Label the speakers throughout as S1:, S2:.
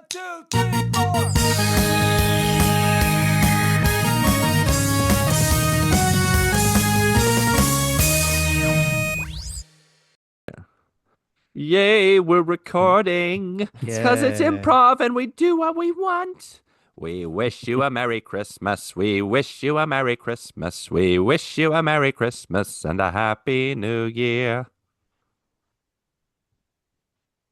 S1: 2, 3, 4.
S2: Yay, we're recording. It's because it's improv and we do what we want. We wish you a Merry Christmas. We wish you a Merry Christmas. We wish you a Merry Christmas and a Happy New Year.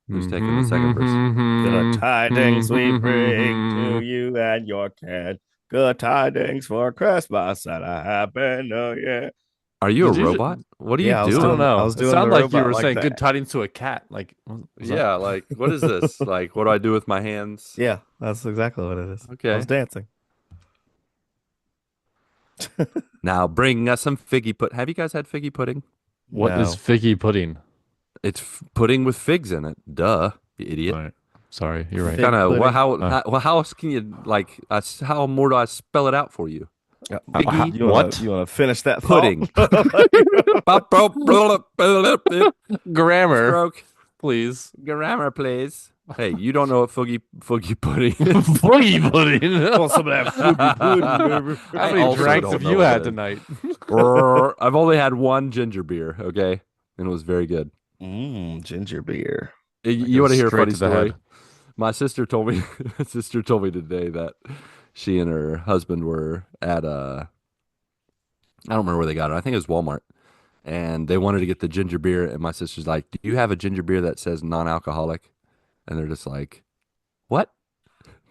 S2: Who's taking the second verse?
S3: Good tidings we bring to you and your kid. Good tidings for Christmas and a happy New Year.
S2: Are you a
S4: Did you ju-
S2: robot? What are
S3: Yeah, I
S2: you
S3: was
S2: doing?
S4: I don't know.
S3: I was
S4: It
S3: doing
S4: sounded
S3: the
S4: like you
S3: robot
S4: were
S3: like
S4: saying
S3: that.
S4: good tidings to a cat. Like, was that-
S2: Yeah, like, what is this? Like, what do I do with my hands?
S3: Yeah, that's exactly what it is.
S2: Okay.
S3: I was dancing.
S2: Now bring us some figgy pudding. Have you guys had figgy pudding?
S4: What is
S3: No.
S4: figgy pudding?
S2: It's pudding with figs in it. Duh, you idiot.
S4: All right. Sorry, you're right.
S3: Fig
S2: Kind of.
S3: pudding.
S2: How else can you like? How more do I spell it out for you? Figgy
S3: You
S4: What?
S3: You want to finish that
S2: pudding.
S4: Grammar,
S2: Stroke.
S4: please.
S2: Grammar, please. Hey, you don't know what fuggy pudding is?
S4: Figgy pudding.
S3: Want some of that figgy pudding, baby.
S4: How
S2: I
S4: many
S2: also
S4: drinks
S2: don't
S4: have
S2: know
S4: you
S2: what
S4: had
S2: it is.
S4: tonight?
S2: I've only had one ginger beer, okay, and it was very good.
S3: Ginger beer.
S2: You want to hear a
S4: straight
S2: funny
S4: to the
S2: story?
S4: head.
S2: My sister told me. My sister told me today that she and her husband were at I don't remember where they got it. I think it was Walmart, and they wanted to get the ginger beer. And my sister's like, "Do you have a ginger beer that says non-alcoholic?" And they're just like, "What?"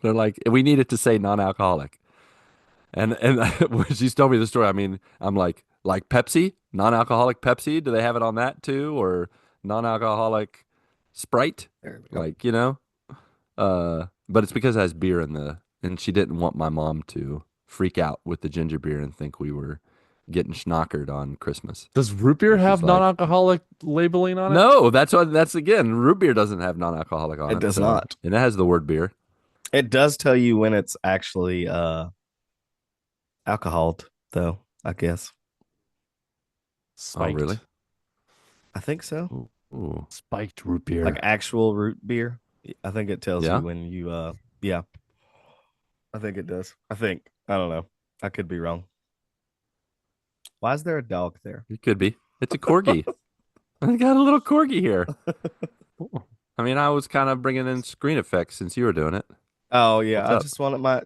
S2: They're like, "We need it to say non-alcoholic." And when she's told me the story, I mean, I'm like Pepsi, non-alcoholic Pepsi. Do they have it on that too, or non-alcoholic Sprite?
S3: There we go.
S2: Like, you know. But it's because it has beer in and she didn't want my mom to freak out with the ginger beer and think we were getting schnockered on Christmas.
S4: Does root beer
S2: She's
S4: have
S2: like-
S4: non-alcoholic labeling on it?
S2: No, that's again, root beer doesn't have non-alcoholic on it.
S3: It does
S2: so-
S3: not.
S2: And it has the word beer.
S3: It does tell you when it's actually alcoholed, though, I guess.
S4: Spiked.
S2: Oh, really?
S3: I think so.
S2: Ooh.
S4: Spiked root beer.
S3: Like actual root beer. I think it tells
S2: Yeah?
S3: you when you yeah. I think it does. I don't know. I could be wrong. Why is there a dog there?
S2: It could be. It's a corgi. I got a little corgi here. I mean, I was kind of bringing in screen effects since you were doing it.
S3: Oh yeah,
S2: What's
S3: I
S2: up?
S3: just wanted my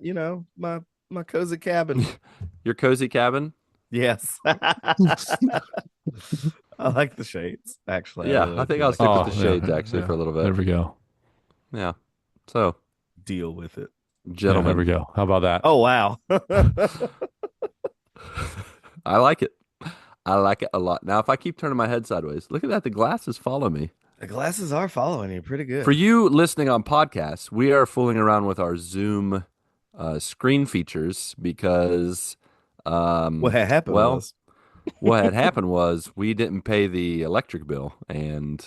S3: cozy cabin.
S2: Your cozy cabin?
S3: Yes. I like the shades, actually.
S2: Yeah,
S3: really
S2: I think
S3: do
S2: I'll
S3: like
S2: stick
S4: Oh,
S2: with the
S4: yeah,
S2: shades actually
S4: yeah.
S2: for a little
S4: There
S2: bit.
S4: we go.
S2: Yeah. So,
S3: deal with it.
S4: Yeah,
S2: gentlemen,
S4: there we go. How about that?
S3: Oh wow.
S2: I like it. I like it a lot. Now, if I keep turning my head sideways, look at that. The glasses follow me.
S3: The glasses are following you pretty good.
S2: For you listening on podcasts, we are fooling around with our Zoom screen features because,
S3: What had happened
S2: well,
S3: was
S2: what had happened was we didn't pay the electric bill and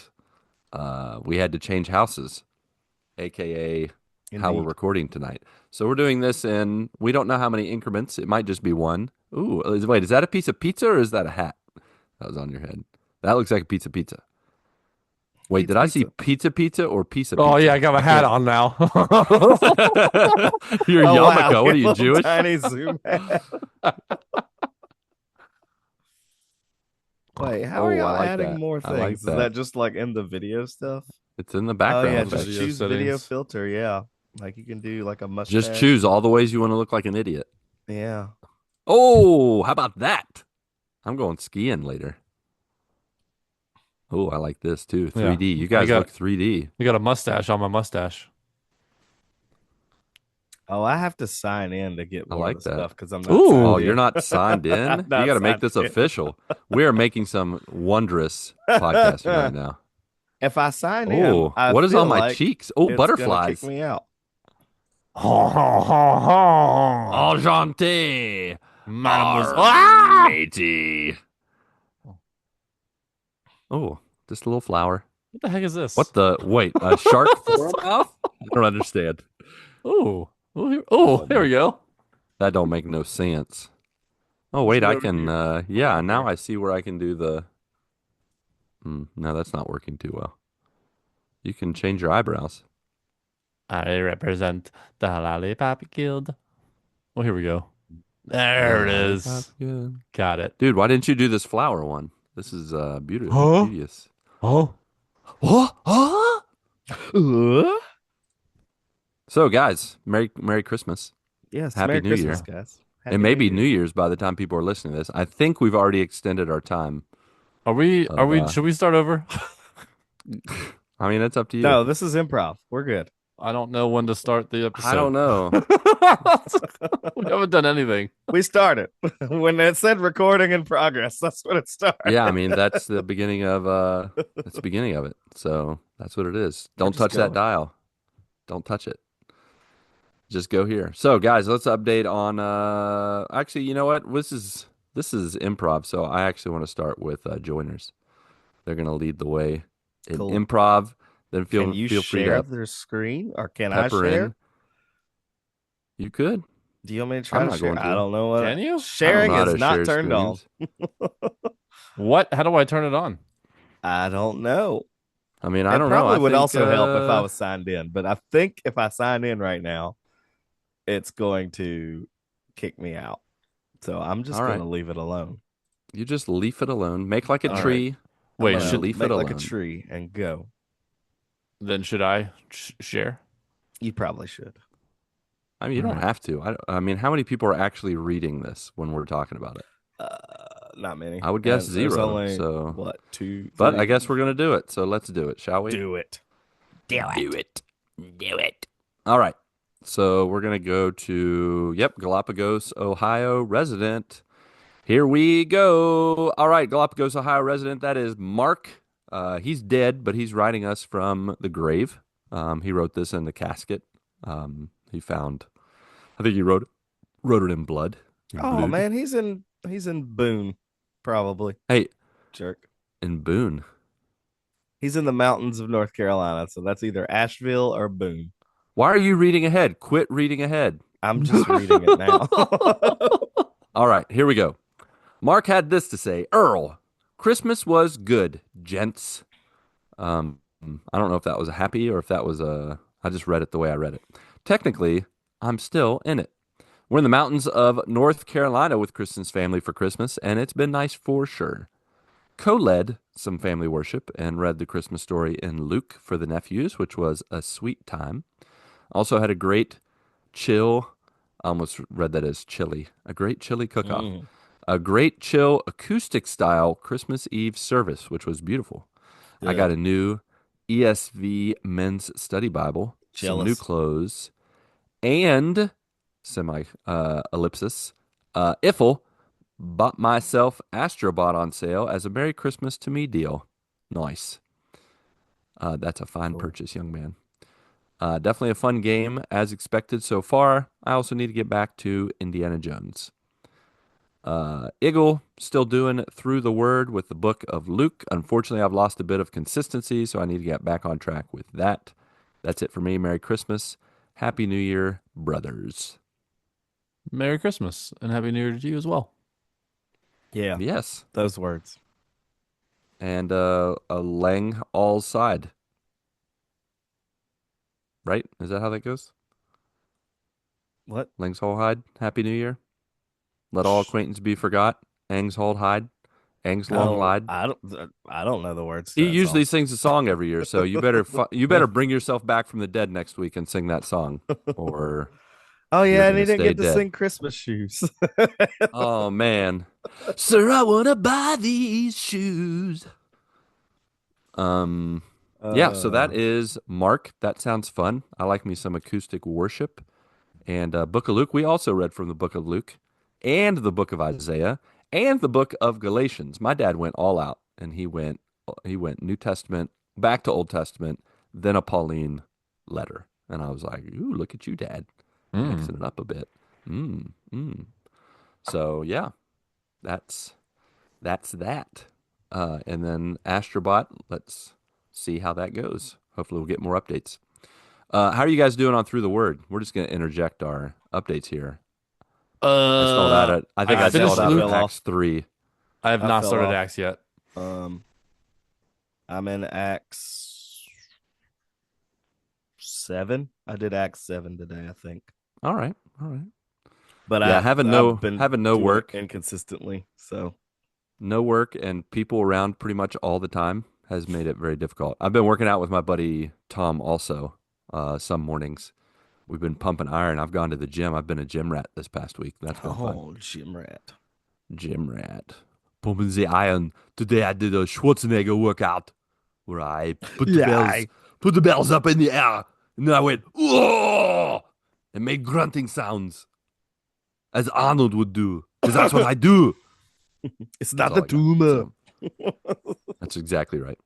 S2: we had to change houses, aka how we're
S3: Indeed.
S2: recording tonight. So we're doing this in, we don't know how many increments. It might just be one. Ooh, wait, is that a piece of pizza or is that a hat that was on your head? That looks like a pizza. Wait,
S3: Pizza,
S2: did I see
S3: pizza.
S2: pizza or pizza?
S4: Oh yeah, I got my hat on now.
S2: You're
S3: Oh,
S2: yarmulke.
S3: wow.
S2: What are you,
S3: Little
S2: Jewish?
S3: Tiny zoom hat. Wait, how are
S2: Oh, I
S3: y'all
S2: like
S3: adding
S2: that.
S3: more
S2: I like
S3: things? Is
S2: that.
S3: that just like in the video stuff?
S2: It's in the
S3: Oh
S2: background.
S3: yeah,
S2: effect.
S3: just
S4: Video
S3: choose video
S4: settings.
S3: filter. Yeah, like you can do like a mustache.
S2: Just choose all the ways you want to look like an idiot.
S3: Yeah.
S2: Oh, how about that? I'm going skiing later. Oh, I like this too. 3D. You guys look 3D.
S4: You got a mustache on my mustache.
S3: Oh, I have to sign in to get
S2: I
S3: more
S2: like
S3: of the
S2: that.
S3: stuff because I'm not.
S4: Ooh.
S3: signed
S2: Oh,
S3: in.
S2: you're not signed in?
S3: I'm
S2: You
S3: not
S2: got to make
S3: signed
S2: this
S3: in.
S2: official. We are making some wondrous podcasting right now.
S3: If I sign
S2: Oh,
S3: in, I
S2: what is
S3: feel
S2: on my
S3: like
S2: cheeks? Oh,
S3: it's gonna
S2: butterflies.
S3: kick me out.
S2: Enchanté.
S4: Mademoiselle.
S2: Matey. Oh, just a little flower.
S4: What the heck is this?
S2: What the? Wait, a shark for a mouth? I don't understand.
S4: Ooh. Oh, here we go.
S2: That don't make no sense. Oh, wait, I can, yeah, now I see where I can do the, no, that's not working too well. You can change your eyebrows.
S4: I represent the Lollipop Guild. Well, here we go.
S2: The
S4: There it
S2: lollipop
S4: is.
S2: good.
S4: Got it.
S2: Dude, why didn't you do this flower one? This is
S4: Huh?
S2: beauteous.
S4: Oh.
S2: Huh? Huh?
S3: Uh,
S2: So, guys, Merry Christmas.
S3: yes,
S2: Happy
S3: Merry
S2: New
S3: Christmas,
S2: Year.
S3: guys.
S2: It
S3: Happy
S2: may
S3: New
S2: be New
S3: Year.
S2: Year's by the time people are listening to this. I think we've already extended our time
S4: Are
S2: of
S4: we, should we start over?
S2: I mean, it's up to you.
S3: No, this is improv. We're good.
S4: I don't know when to start the
S2: I
S4: episode.
S2: don't know.
S4: We haven't done anything.
S3: We started. When it said recording in progress, that's when it started.
S2: Yeah, I mean, that's the beginning of it. So, that's what it is.
S3: We're
S2: Don't
S3: just
S2: touch that
S3: going.
S2: dial. Don't touch it. Just go here. So, guys, let's update on actually, you know what? This is improv, so I actually want to start with joiners. They're going to lead the way in
S3: Cool.
S2: improv. Then
S3: Can
S2: feel
S3: you
S2: feel free
S3: share
S2: to
S3: their screen or can I
S2: pepper
S3: share?
S2: in. You could.
S3: Do you want me to try
S2: I'm
S3: to
S2: not
S3: share?
S2: going
S3: I
S2: to.
S3: don't know what
S4: Can you?
S2: I don't
S3: sharing
S2: know how
S3: is
S2: to
S3: not
S2: share
S3: turned on.
S2: screens.
S4: What? How do I turn it on?
S3: I don't know.
S2: I mean, I
S3: It
S2: don't know.
S3: probably
S2: I
S3: would
S2: think
S3: also help if I was signed in, but I think if I sign in right now, it's going to kick me out. So I'm just
S2: all
S3: going
S2: right.
S3: to leave it alone.
S2: You just leaf it alone. Make like a
S3: All right.
S2: tree
S3: I'm
S4: Wait,
S3: going
S2: and
S3: to
S4: should
S2: leaf it
S3: make like a
S2: alone.
S3: tree and go.
S4: then should I share?
S3: You probably should.
S2: I mean, you
S4: All
S2: don't
S4: right.
S2: have to. I mean, how many people are actually reading this when we're talking about it?
S3: Not many.
S2: I would guess
S3: And there's
S2: zero.
S3: only
S2: So,
S3: what, two,
S2: but I
S3: three?
S2: guess we're gonna do it. So let's do it, shall we?
S3: Do it. Do
S2: Do
S3: it.
S2: it. Do it. All right. So we're gonna go to Galapagos, Ohio resident. Here we go. All right, Galapagos, Ohio resident. That is Mark. He's dead, but he's writing us from the grave. He wrote this in the casket. He found. I think he wrote it in blood. In
S3: Oh
S2: blood.
S3: man, he's in Boone, probably.
S2: Hey,
S3: Jerk.
S2: in Boone.
S3: He's in the mountains of North Carolina, so that's either Asheville or Boone.
S2: Why are you reading ahead? Quit reading ahead.
S3: I'm just reading it now.
S2: All right, here we go. Mark had this to say. Earl, Christmas was good, gents. I don't know if that was a happy or if that was a. I just read it the way I read it. Technically, I'm still in it. We're in the mountains of North Carolina with Kristen's family for Christmas, and it's been nice for sure. Co-led some family worship and read the Christmas story in Luke for the nephews, which was a sweet time. Also had a great chill. I almost read that as chili. A great chili cook-off.
S3: Mm,
S2: A great chill acoustic style Christmas Eve service, which was beautiful. I got
S3: good.
S2: a new ESV men's study Bible, some new
S3: Jealous.
S2: clothes, and semi ellipsis. Iffle bought myself Astrobot on sale as a Merry Christmas to me deal. Nice. That's a fine
S3: Cool.
S2: purchase, young man. Definitely a fun game as expected so far. I also need to get back to Indiana Jones. Eagle still doing through the word with the book of Luke. Unfortunately, I've lost a bit of consistency, so I need to get back on track with that. That's it for me. Merry Christmas. Happy New Year, brothers.
S4: Merry Christmas and Happy New Year to you as well.
S3: Yeah,
S2: Yes.
S3: those words.
S2: And a Lang all side. Right? Is that how that goes?
S3: What?
S2: Lang's Hall hide. Happy New Year. Let all acquaintance be forgot. Ang's hold hide. Ang's long
S3: Oh,
S2: lied.
S3: I don't know the words to
S2: He
S3: that
S2: usually
S3: song.
S2: sings a song every year, so you better bring yourself back from the dead next week and sing that song, or
S3: Oh
S2: you're
S3: yeah, and he
S2: gonna
S3: didn't
S2: stay
S3: get to
S2: dead.
S3: sing Christmas shoes.
S2: Oh man, sir, I wanna buy these shoes. Yeah. So that
S3: uh,
S2: is Mark. That sounds fun. I like me some acoustic worship and Book of Luke. We also read from the Book of Luke and the Book of Isaiah and the Book of Galatians. My dad went all out, and he went New Testament back to Old Testament, then a Pauline letter, and I was like, "Ooh, look at you, Dad, mixing it up a bit." Mm, mm. So yeah, that's that. And then Astrobot. Let's see how that goes. Hopefully, we'll get more updates. How are you guys doing on Through the Word? We're just going to interject our updates here. I stalled out at. I think I stalled
S4: finished
S2: out at
S4: Luke.
S3: fell off.
S2: Acts 3.
S4: I have
S3: I
S4: not
S3: fell
S4: started
S3: off.
S4: Acts yet.
S3: I'm in Acts 7. I did Act 7 today, I think.
S2: All right. All right.
S3: But
S2: Yeah,
S3: I've been
S2: having no
S3: doing it
S2: work,
S3: inconsistently. So
S2: no work, and people around pretty much all the time has made it very difficult. I've been working out with my buddy Tom also. Some mornings we've been pumping iron. I've gone to the gym. I've been a gym rat this past week. That's been fun.
S3: oh, gym rat.
S2: Gym rat. Pumping the iron. Today I did a Schwarzenegger workout where I
S3: Yeah.
S2: put the bells up in the air, and then I went, oh, and made grunting sounds as Arnold would do, because that's what I do.
S3: It's
S2: That's
S3: not
S2: all
S3: the
S2: I got.
S3: tumor.
S2: So that's exactly right.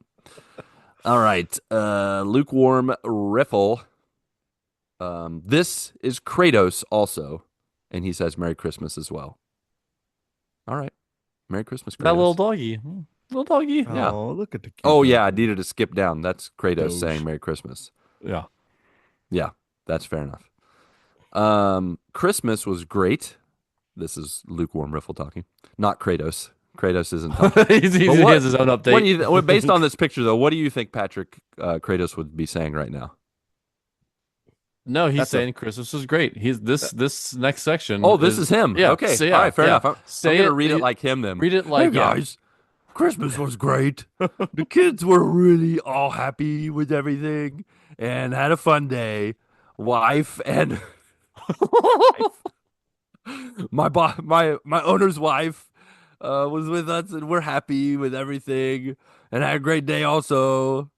S2: All right. Lukewarm riffle. This is Kratos also, and he says Merry Christmas as well. All right. Merry Christmas,
S4: That little
S2: Kratos.
S4: doggy. Little doggy.
S2: Yeah.
S3: Oh, look at the cute
S2: Oh,
S3: dog.
S2: yeah, I needed to skip down. That's Kratos
S3: Doge.
S2: saying Merry Christmas.
S4: Yeah.
S2: Yeah, that's fair enough. Christmas was great. This is lukewarm riffle talking, not Kratos. Kratos isn't talking.
S4: He
S2: But what
S4: has his own
S2: what do
S4: update.
S2: you based on this picture though? What do you think Patrick Kratos would be saying right now?
S4: No, he's
S3: That's a
S4: saying Christmas was great. He's this next section
S2: Oh, this is him.
S4: yeah,
S2: Okay,
S4: so
S2: all right, fair
S4: yeah.
S2: enough. I'm
S4: Say
S2: gonna
S4: it,
S2: read it like him then.
S4: read it
S2: Hey
S4: like yeah.
S2: guys, Christmas was great. The kids were really all happy with everything and had a fun day. Wife and my owner's wife was with us, and we're happy with everything, and had a great day. Also,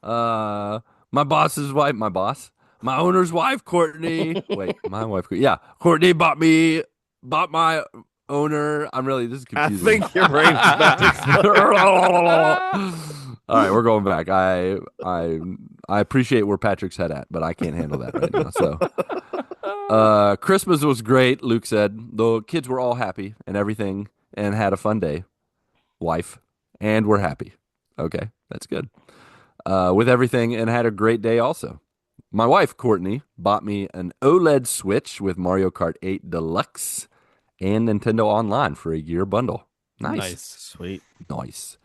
S2: my boss's wife, my owner's wife, Courtney. Wait, my wife. Yeah, Courtney bought my owner. This is
S3: I
S2: confusing.
S3: think your brain's about to explode.
S2: All right, we're going back. I appreciate where Patrick's head at, but I can't handle that right now. So. Christmas was great, Luke said. The kids were all happy and everything and had a fun day. Wife. And we're happy. Okay, that's good. With everything and had a great day also. My wife, Courtney, bought me an OLED Switch with Mario Kart 8 Deluxe and Nintendo Online for a year bundle. Nice.
S3: Sweet.
S2: Nice.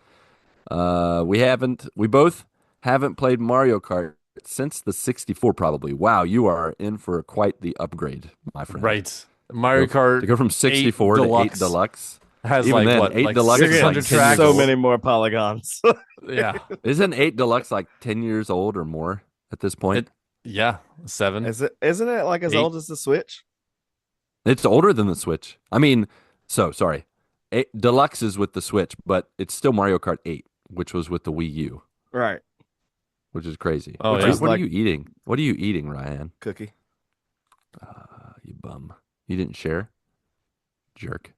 S2: We both haven't played Mario Kart since the 64, probably. Wow, you are in for quite the upgrade, my friend.
S4: Right. Mario Kart
S2: To go from 64 to 8 Deluxe.
S4: has
S2: Even
S4: like
S2: then,
S4: what,
S2: 8
S4: like
S2: Deluxe is like
S4: 600
S2: 10 years
S4: tracks.
S3: So
S2: old.
S3: many more polygons.
S4: Yeah.
S2: Isn't 8 Deluxe like 10 years old or more at this point?
S4: Yeah. 7.
S3: Isn't it like as
S4: 8.
S3: old as the Switch?
S2: It's older than the Switch. I mean, sorry. 8 Deluxe is with the Switch, but it's still Mario Kart 8, which was with the Wii U,
S3: Right.
S2: which is crazy.
S4: Oh,
S2: What
S4: yeah.
S2: are you eating? What are you eating, Ryan?
S3: Cookie.
S2: You bum. You didn't share? Jerk.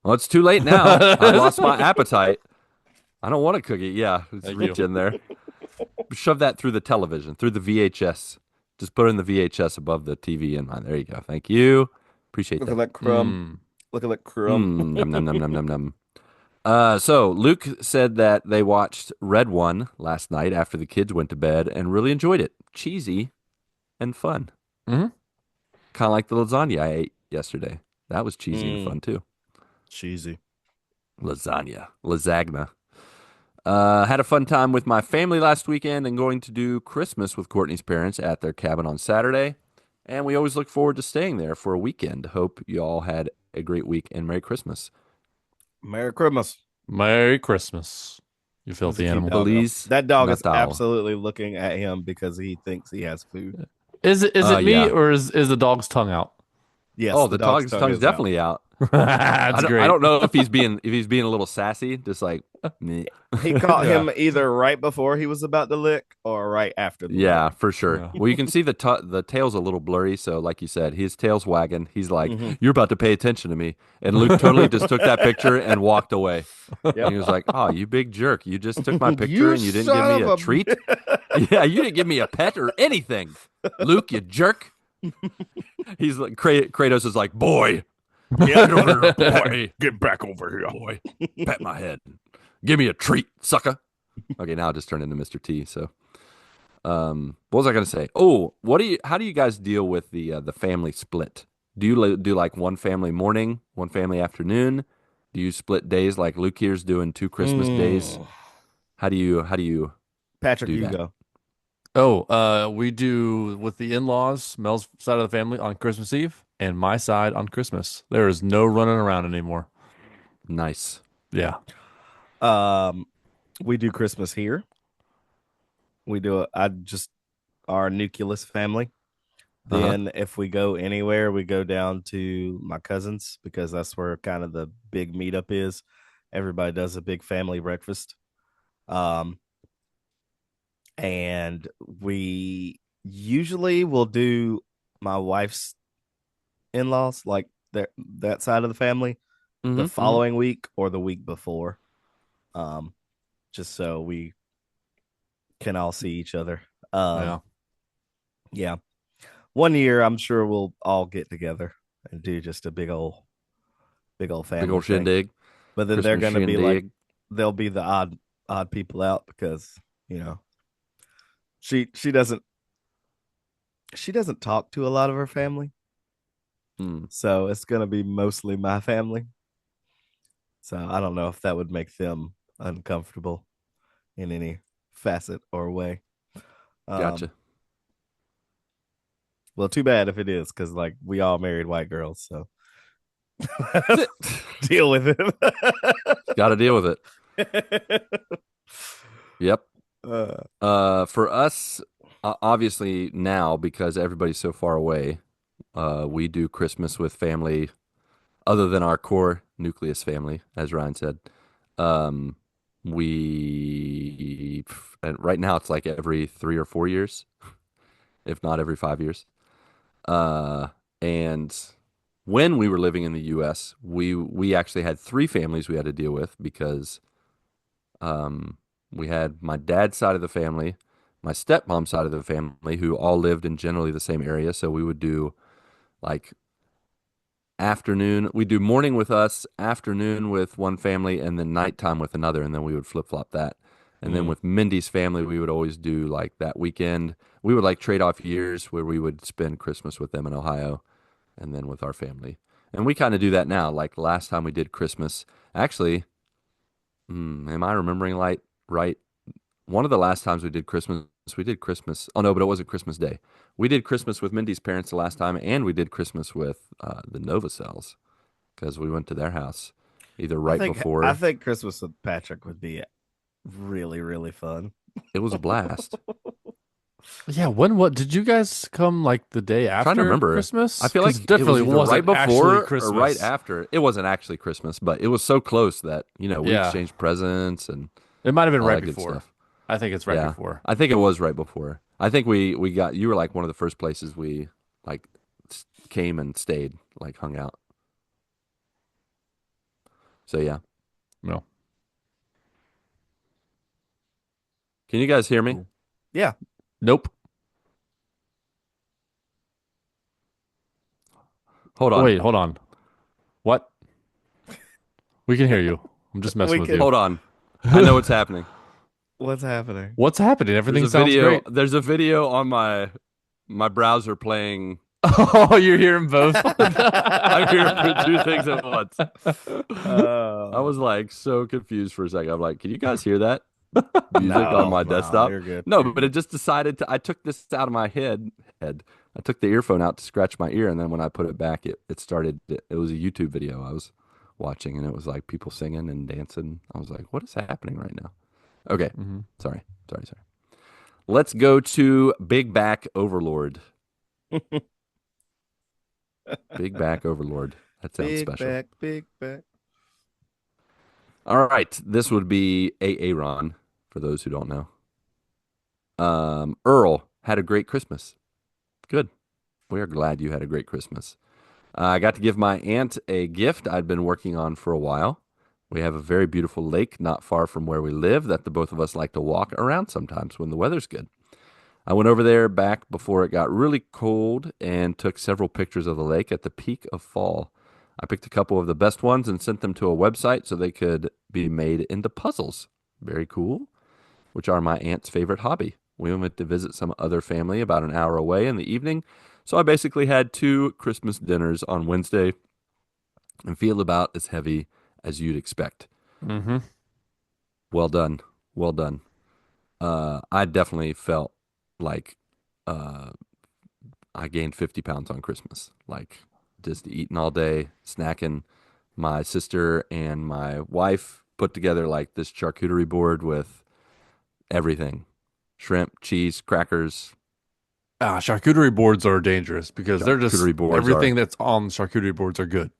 S2: Well, it's too late now. I lost my appetite. I don't want a cookie. Yeah, let's
S4: Thank
S2: reach
S4: you.
S2: in there. Shove that through the television, through the VHS. Just put it in the VHS above the TV and there you go. Thank you. Appreciate
S3: Look at
S2: that.
S3: that crumb. Look at that crumb.
S2: Num, num, num, num, num, num. So Luke said that they watched Red One last night after the kids went to bed and really enjoyed it. Cheesy and fun.
S4: Mhm.
S2: Kind of like the lasagna I ate yesterday. That was cheesy and fun too.
S3: Cheesy.
S2: Lasagna. Had a fun time with my family last weekend and going to do Christmas with Courtney's parents at their cabin on Saturday. And we always look forward to staying there for a weekend. Hope you all had a great week and Merry Christmas.
S3: Merry Christmas.
S4: Merry Christmas. You filthy
S3: That's a cute
S4: animal.
S3: dog, though.
S2: Feliz
S3: That dog is
S2: Natal.
S3: absolutely looking at him because he thinks he has food.
S4: Is it me
S2: Yeah.
S4: or is the dog's tongue out?
S3: Yes.
S2: Oh, the dog's tongue's
S3: is out.
S2: definitely out.
S4: That's great.
S2: I don't know if he's being a little sassy, just like meh.
S3: He caught
S4: Yeah.
S3: him either right before he was about to lick or right after the
S2: Yeah,
S3: lick.
S2: for sure.
S4: Yeah.
S2: Well, you can see the tail's a little blurry, so like you said, his tail's wagging. He's like,
S3: Mhm.
S2: "You're about to pay attention to me," and Luke totally just took that picture and walked away.
S3: Yep.
S2: And he was like, "Oh, you big jerk! You just took my picture
S3: You
S2: and you didn't
S3: son
S2: give me
S3: of
S2: a
S3: a
S2: treat. Yeah, you didn't give me a pet or anything, Luke. You jerk." He's like, Kratos is like, "Boy, get over here, boy,
S3: Get back over here.
S2: boy, pat my head, give me a treat, sucker." Okay, now I just turned into Mr. T. So, what was I going to say? Oh, how do you guys deal with the family split? Do you do like one family morning, one family afternoon? Do you split days like Luke here's doing 2 Christmas days? How do you
S3: Patrick,
S2: do
S3: you
S2: that?
S3: go.
S4: Oh, we do with the in-laws, Mel's side of the family on Christmas Eve, and my side on Christmas. There is no running around anymore.
S2: Nice.
S4: Yeah.
S3: Um, we do Christmas here. I just our nucleus family.
S2: Uh-huh.
S3: Then if we go anywhere, we go down to my cousins because that's where kind of the big meetup is. Everybody does a big family breakfast. Um, and we usually will do my wife's in-laws, like that side of the family, the
S2: Mm-hmm.
S3: following week or the week before. Um, just so we can all see each other.
S4: Yeah.
S3: Yeah. One year I'm sure we'll all get together and do just a big old
S2: Big
S3: family
S2: old
S3: thing.
S2: shindig.
S3: But then they're
S2: Christmas
S3: gonna be like
S2: shindig.
S3: they'll be the odd people out because, she she doesn't she doesn't talk to a lot of her family.
S2: Hmm.
S3: So it's gonna be mostly my family. So I don't know if that would make them uncomfortable in any facet or way. Um,
S2: Gotcha.
S3: well, too bad if it is, because like we all married white girls, so deal with
S2: Got to deal with it.
S3: it.
S2: Yep.
S3: uh,
S2: For us, obviously now because everybody's so far away, we do Christmas with family other than our core nucleus family, as Ryan said. Um, and right now it's like every 3 or 4 years, if not every 5 years. Uh, and when we were living in the U.S., we actually had three families we had to deal with because um, we had my dad's side of the family, my stepmom's side of the family, who all lived in generally the same area. So we would do like afternoon, we do morning with us, afternoon with one family, and then nighttime with another, and then we would flip flop that. And then
S3: mm.
S2: with Mindy's family, we would always do like that weekend. We would like trade off years where we would spend Christmas with them in Ohio and then with our family. And we kind of do that now. Like last time we did Christmas, actually, am I remembering right? One of the last times we did Christmas, we did Christmas. Oh no, but it wasn't Christmas Day. We did Christmas with Mindy's parents the last time, and we did Christmas with the Novocells because we went to their house either
S3: I
S2: right
S3: think I
S2: before.
S3: think Christmas with Patrick would be really really fun.
S2: It was a blast.
S4: Yeah, what did you guys come like the day
S2: Trying to
S4: after
S2: remember. I
S4: Christmas?
S2: feel
S4: Because
S2: like
S4: it
S2: it was
S4: definitely
S2: either right
S4: wasn't actually
S2: before or right
S4: Christmas.
S2: after. It wasn't actually Christmas, but it was so close that, we
S4: Yeah.
S2: exchanged presents and
S4: It might have been
S2: all
S4: right
S2: that good
S4: before.
S2: stuff.
S4: I think it's right
S2: Yeah.
S4: before.
S2: I think it was right before. I think we got you were like one of the first places we like came and stayed, like hung out. So yeah.
S4: No.
S2: Can you guys hear me?
S3: Cool. Yeah.
S4: Nope.
S2: Hold
S4: Oh,
S2: on.
S4: wait, hold on. What? We can hear you. I'm just messing
S3: We
S4: with
S3: can.
S4: you.
S2: Hold on. I know what's happening.
S3: What's happening?
S4: What's happening?
S2: There's
S4: Everything
S2: a
S4: sounds
S2: video
S4: great.
S2: there's a video on my browser playing.
S4: Oh, you're hearing both.
S2: I'm hearing for two things at once. I
S3: uh,
S2: was like so confused for a second. I'm like, can you guys hear that music on
S3: no,
S2: my
S3: no,
S2: desktop?
S3: you're good.
S2: No,
S3: You're
S2: but it
S3: good.
S2: just decided to I took this out of my head. I took the earphone out to scratch my ear, and then when I put it back, it started it was a YouTube video I was watching, and it was like people singing and dancing. I was like, what is happening right now? Okay.
S4: Hmm.
S2: Sorry. Let's go to Big Back Overlord. Big Back Overlord. That sounds
S3: Big
S2: special.
S3: back, big back.
S2: All right. This would be Aaron, for those who don't know. Earl had a great Christmas. Good. We are glad you had a great Christmas. I got to give my aunt a gift I'd been working on for a while. We have a very beautiful lake not far from where we live that the both of us like to walk around sometimes when the weather's good. I went over there back before it got really cold and took several pictures of the lake at the peak of fall. I picked a couple of the best ones and sent them to a website so they could be made into puzzles. Very cool, which are my aunt's favorite hobby. We went to visit some other family about an hour away in the evening, so I basically had two Christmas dinners on Wednesday and feel about as heavy as you'd expect.
S4: Hmm.
S2: Well done. Well done. I definitely felt like I gained 50 pounds on Christmas. Like just eating all day, snacking. My sister and my wife put together like this charcuterie board with everything: shrimp, cheese, crackers.
S4: Charcuterie boards are dangerous because they're just
S2: Charcuterie boards
S4: everything
S2: are,
S4: that's on charcuterie boards are good.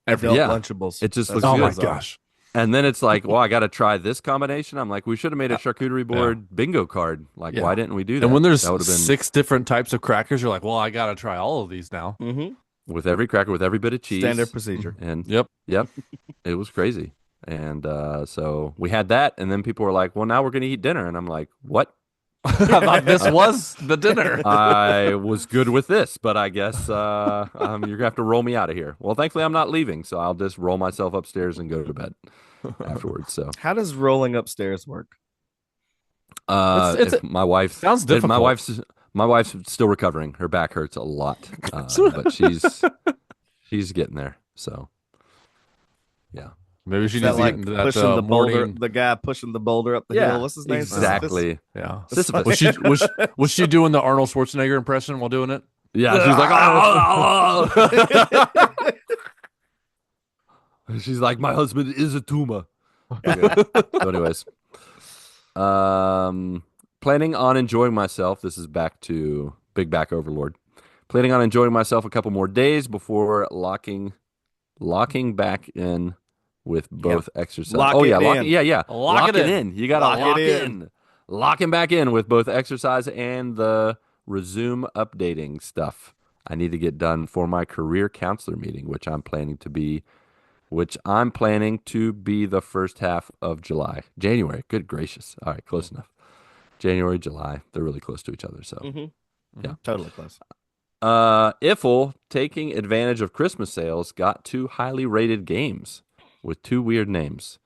S3: Adult
S2: yeah,
S3: Lunchables.
S2: it just
S3: That's
S2: looks
S3: what
S4: Oh my
S2: good.
S3: those are.
S4: gosh.
S2: And then it's like, well, I got to try this combination. I'm like, we should have made a charcuterie
S4: Yeah.
S2: board bingo card. Like,
S4: Yeah.
S2: why didn't we do
S4: And
S2: that?
S4: when there's
S2: That would have been
S4: 6 different types of crackers, you're like, well, I gotta try all of these now.
S3: Mm-hmm.
S2: with every cracker, with every bit of
S3: Standard
S2: cheese.
S3: procedure.
S2: And
S4: Yep.
S2: yep, it was crazy. And so we had that. And then people were like, well, now we're going to eat dinner. And I'm like, what?
S4: I thought this was the dinner.
S2: I was good with this, but I guess you're gonna have to roll me out of here. Well, thankfully I'm not leaving, so I'll just roll myself upstairs and go to bed afterwards. So,
S3: How does rolling upstairs work?
S4: It's
S2: my wife
S4: sounds difficult.
S2: my wife's still recovering. Her back hurts a lot, but she's getting there. So, yeah,
S4: Maybe she
S3: Is
S4: needs
S3: that
S4: to
S3: like
S4: get into that
S3: pushing the boulder,
S4: morning.
S3: the guy pushing the boulder up the
S2: yeah,
S3: hill? What's his name?
S2: exactly.
S4: Yeah.
S2: Sisyphus.
S4: Was she doing the Arnold Schwarzenegger impression while doing it?
S2: Yeah, she's like, oh. She's like, my husband is a tumor. Okay. So, anyways, planning on enjoying myself. This is back to Big Back Overlord. Planning on enjoying myself a couple more days before locking back in with both exercise.
S3: Lock
S2: Oh
S3: it
S2: yeah,
S3: in.
S2: yeah.
S4: Lock it
S2: it
S4: in.
S2: in. You gotta
S3: Lock
S2: lock
S3: it
S2: in. Locking back in with both exercise and the resume updating stuff I need to get done for my career counselor meeting, which I'm planning to be the first half of January. Good gracious. All right, close enough. January, July. They're really close to each other. So, yeah.
S3: Totally close.
S2: Iffle, taking advantage of Christmas sales, got 2 highly rated games with 2 weird names.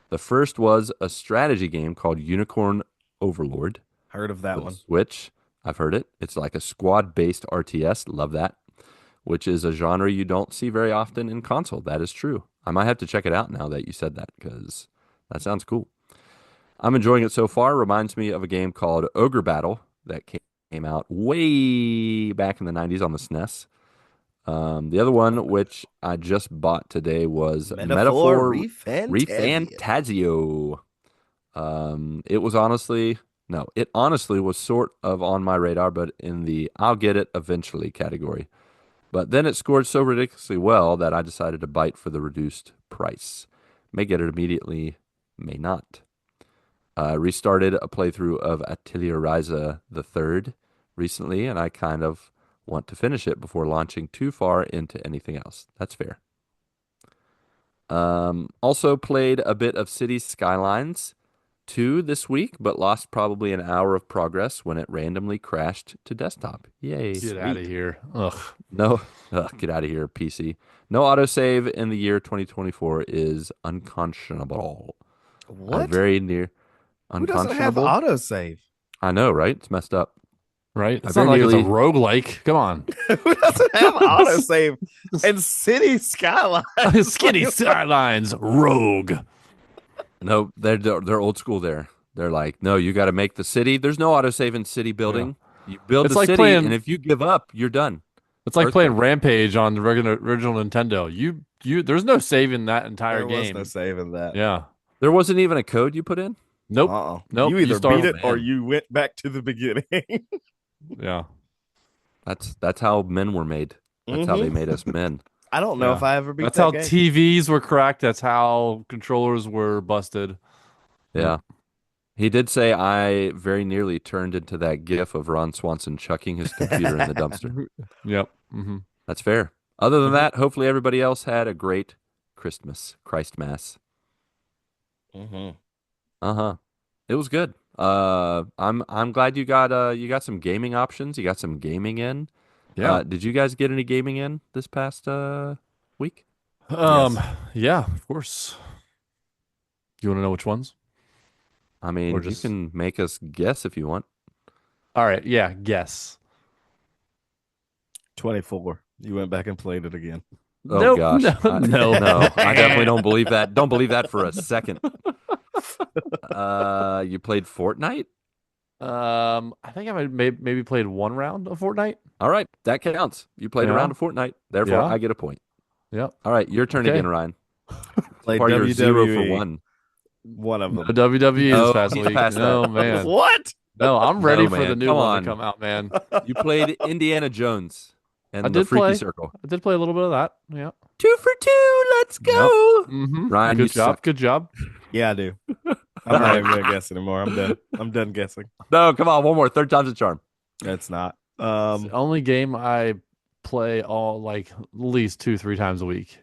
S2: The first was a strategy game called Unicorn Overlord
S3: Heard of that
S2: for the
S3: one.
S2: Switch. I've heard it. It's like a squad-based RTS. Love that. Which is a genre you don't see very often in console. That is true. I might have to check it out now that you said that because that sounds cool. I'm enjoying it so far. Reminds me of a game called Ogre Battle that came out way back in the 90s on the SNES. The other one, which I just bought today, was
S3: Metaphor
S2: Refantasio. It honestly was sort of on my radar, but in the I'll get it eventually category. But then it scored so ridiculously well that I decided to bite for the reduced price. May get it immediately, may not. Restarted a playthrough of Atelier Ryza the Third recently, and I kind of want to finish it before launching too far into anything else. That's fair. Also played a bit of City Skylines 2 this week, but lost probably an hour of progress when it randomly crashed to desktop. Yay.
S4: Get out of here. Ugh.
S2: No, get out of here, PC. No autosave in the year 2024 is unconscionable.
S3: What?
S2: Very near
S3: Who doesn't have
S2: unconscionable.
S3: autosave?
S2: I know, right? It's messed up.
S4: Right? It's
S2: very
S4: not like it's a
S2: nearly-
S4: roguelike. Come on.
S3: Who doesn't have autosave? And City Skylines.
S4: Skinny Skylines Rogue.
S2: No, they're old school there. They're like, no, you got to make the city. There's no autosave in city building. You build
S4: It's
S2: the
S4: like
S2: city,
S4: playing-
S2: and if you give up, you're done.
S4: It's like playing
S2: Earthquake.
S4: Rampage on the original Nintendo. There's no save in that entire
S3: There was
S4: game.
S3: no saving that.
S4: Yeah.
S2: There wasn't even a code you put in.
S4: Nope. Nope,
S3: You
S4: you
S3: either
S4: start-
S3: beat it or
S2: Man.
S3: you went back to the beginning.
S4: Yeah.
S2: That's how men were made. That's how they made us men.
S3: I don't know
S4: Yeah.
S3: if I ever beat
S4: That's
S3: that
S4: how
S3: game.
S4: TVs were cracked. That's how controllers were busted.
S2: Yeah. He did say I very nearly turned into that gif of Ron Swanson chucking his computer in the dumpster.
S4: Yep. Mm-hmm.
S2: That's fair. Other than that, hopefully everybody else had a great Christmas, Christmas. Uh-huh. It was good. I'm glad you got some gaming options. You got some gaming in.
S4: Yeah.
S2: Did you guys get any gaming in this past week?
S4: Yeah, of course. You want to know which ones?
S2: I mean,
S4: Or just-
S2: you can make us guess if you want.
S4: All right. Yeah. Guess.
S3: 24. You went back and played it again.
S2: Oh
S4: Nope,
S2: gosh.
S4: no, no.
S2: No, I definitely don't believe that. Don't believe that for a second. You played Fortnite?
S4: I think I maybe played one round of Fortnite.
S2: All right, that counts. You played a
S4: Yeah.
S2: round of Fortnite. Therefore,
S4: Yeah.
S2: I get a point.
S4: Yep.
S2: All right, your turn
S4: Okay.
S2: again, Ryan. So
S3: Played
S2: far, you're 0 for
S3: WWE.
S2: 1.
S3: One of
S4: No
S3: them.
S4: WWE this
S2: No,
S4: past
S2: he's
S4: week.
S2: past that.
S4: No, man.
S3: What?
S4: No, I'm ready
S2: No,
S4: for the
S2: man.
S4: new
S2: Come
S4: one to
S2: on.
S4: come out, man.
S2: You played Indiana Jones
S4: I
S2: and the
S4: did
S2: Freaky
S4: play.
S2: Circle.
S4: I did play a little bit of that. Yeah.
S2: 2 for 2. Let's
S3: Yep.
S2: go.
S4: Mm-hmm.
S2: Ryan, you
S4: Good job.
S2: suck.
S4: Good job.
S3: Yeah, I do.
S2: All
S3: I'm not
S2: right.
S3: even gonna guess anymore. I'm done. I'm done guessing.
S2: No, come on. One more. Third time's a charm.
S3: It's not.
S4: It's the only game I play all like at least 2, 3 times a week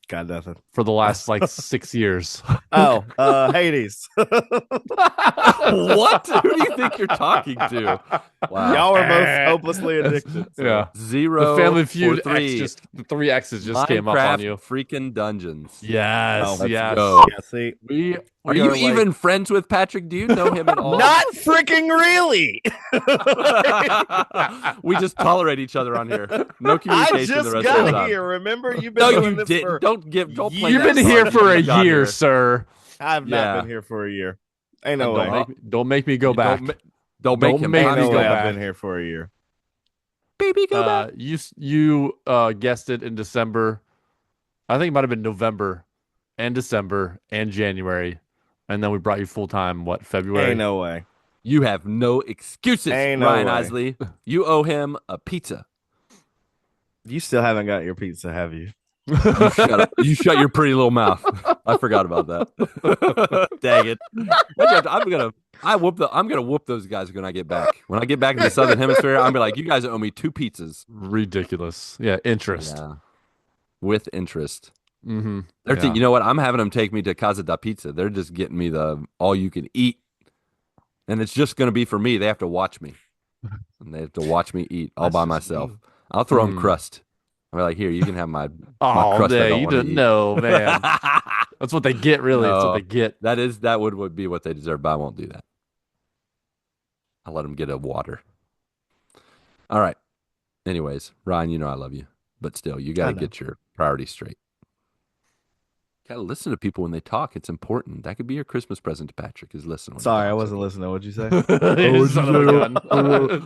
S3: Got nothing.
S4: for the last like 6 years.
S3: Oh, Hades.
S2: What? Who do you think you're talking to? Wow.
S3: Y'all were both hopelessly addicted. So.
S4: Yeah.
S2: 0
S4: The Family
S2: for
S4: Feud
S2: 3.
S4: the 3 X's just came up on
S2: Minecraft
S4: you.
S2: freaking dungeons.
S4: Yes,
S3: Let's
S4: yes.
S2: go.
S3: Yeah, see,
S4: We
S2: Are
S4: we
S2: you
S4: like-
S2: even friends with Patrick? Do you know him at all?
S3: not freaking really.
S2: We just tolerate each other on here. No
S3: I
S2: communication the
S3: just
S2: rest of the
S3: got
S2: time.
S3: here. Remember, you've been
S2: No,
S3: doing
S2: you
S3: this
S2: didn't.
S3: for.
S2: Don't play
S4: You've
S2: that
S4: been
S2: card.
S4: here
S2: You
S4: for a
S2: just got
S4: year,
S2: here.
S4: sir.
S3: I've
S2: Yeah.
S3: not been here for a year. Ain't no way.
S4: Don't make me go back.
S2: Don't make
S4: Don't
S2: him.
S4: make
S3: Ain't
S4: me
S3: no
S4: go
S3: way I've
S4: back.
S3: been here for a year.
S2: Baby, go back.
S4: You guessed it in December. I think it might have been November and December and January, and then we brought you full time. What, February?
S3: Ain't no way.
S2: You have no excuses,
S3: Ain't no
S2: Ryan
S3: way.
S2: Isley. You owe him a pizza.
S3: You still haven't got your pizza, have you?
S2: You shut up. You shut your pretty little mouth. I forgot about that. Dang it. I'm gonna whoop those guys when I get back. When I get back in the southern hemisphere, I'm gonna be like, you guys owe me 2 pizzas.
S4: Ridiculous. Yeah, interest.
S2: Yeah. With interest.
S4: Mm-hmm.
S2: You know what? I'm having them take me to Casa da Pizza. They're just getting me the all you can eat. And it's just gonna be for me. They have to watch me. And they have to watch me eat all
S3: That's
S2: by
S3: just
S2: myself.
S3: mean.
S2: I'll throw them crust. I'm like, here, you can have my
S4: Oh,
S2: crust. I
S4: yeah,
S2: don't
S4: you
S2: wanna
S4: didn't
S2: eat.
S4: know, man. That's what they get, really. That's what they get.
S2: That would be what they deserve, but I won't do that. I'll let them get a water. All right. Anyways, Ryan, you know I love you, but still, you got
S3: I
S2: to
S3: know.
S2: get your priorities straight. Got to listen to people when they talk. It's important. That could be your Christmas present to Patrick. Is listen. When he
S3: Sorry, I
S2: talks.
S3: wasn't listening. What'd you say?
S4: You son of a gun.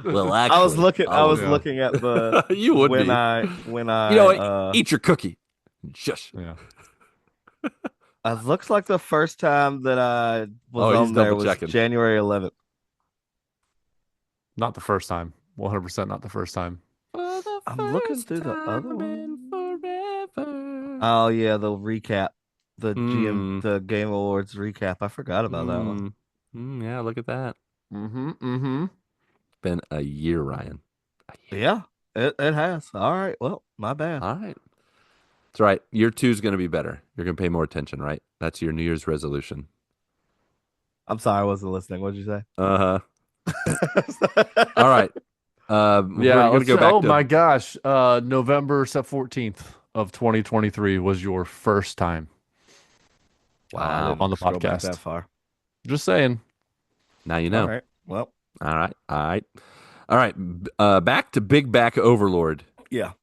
S2: Well,
S3: I was
S2: actually,
S3: looking at the
S2: You would
S3: when
S2: be.
S3: I
S2: You know what? Eat your cookie. Shush.
S4: Yeah.
S3: it looks like the first time that I was
S2: Oh, he's
S3: on there was
S2: double-checking.
S3: January 11th.
S4: Not the first time. 100% not the first time.
S3: I'm looking through the other one.
S2: Forever.
S3: Oh yeah, the recap, the
S2: Mm.
S3: the Game Awards recap. I forgot about that one.
S2: Yeah, look at that.
S4: Mm-hmm. Mm-hmm.
S2: Been a year, Ryan.
S3: Yeah, it has. All right, well, my bad.
S2: All right. That's right. Year 2 is going to be better. You're going to pay more attention, right? That's your New Year's resolution.
S3: I'm sorry, I wasn't listening. What'd you say?
S2: Uh-huh. All right.
S4: Yeah,
S2: we're going to
S4: let's
S2: go
S4: say-
S2: back
S4: oh
S2: to
S4: my gosh. November 14th of 2023 was your first time.
S3: Oh, I
S2: Wow.
S3: didn't
S4: On the
S3: scroll back
S4: podcast.
S3: that far.
S4: Just saying.
S2: Now you know.
S3: All right. Well,
S2: All right. All right. Back to Big Back Overlord.
S3: yeah.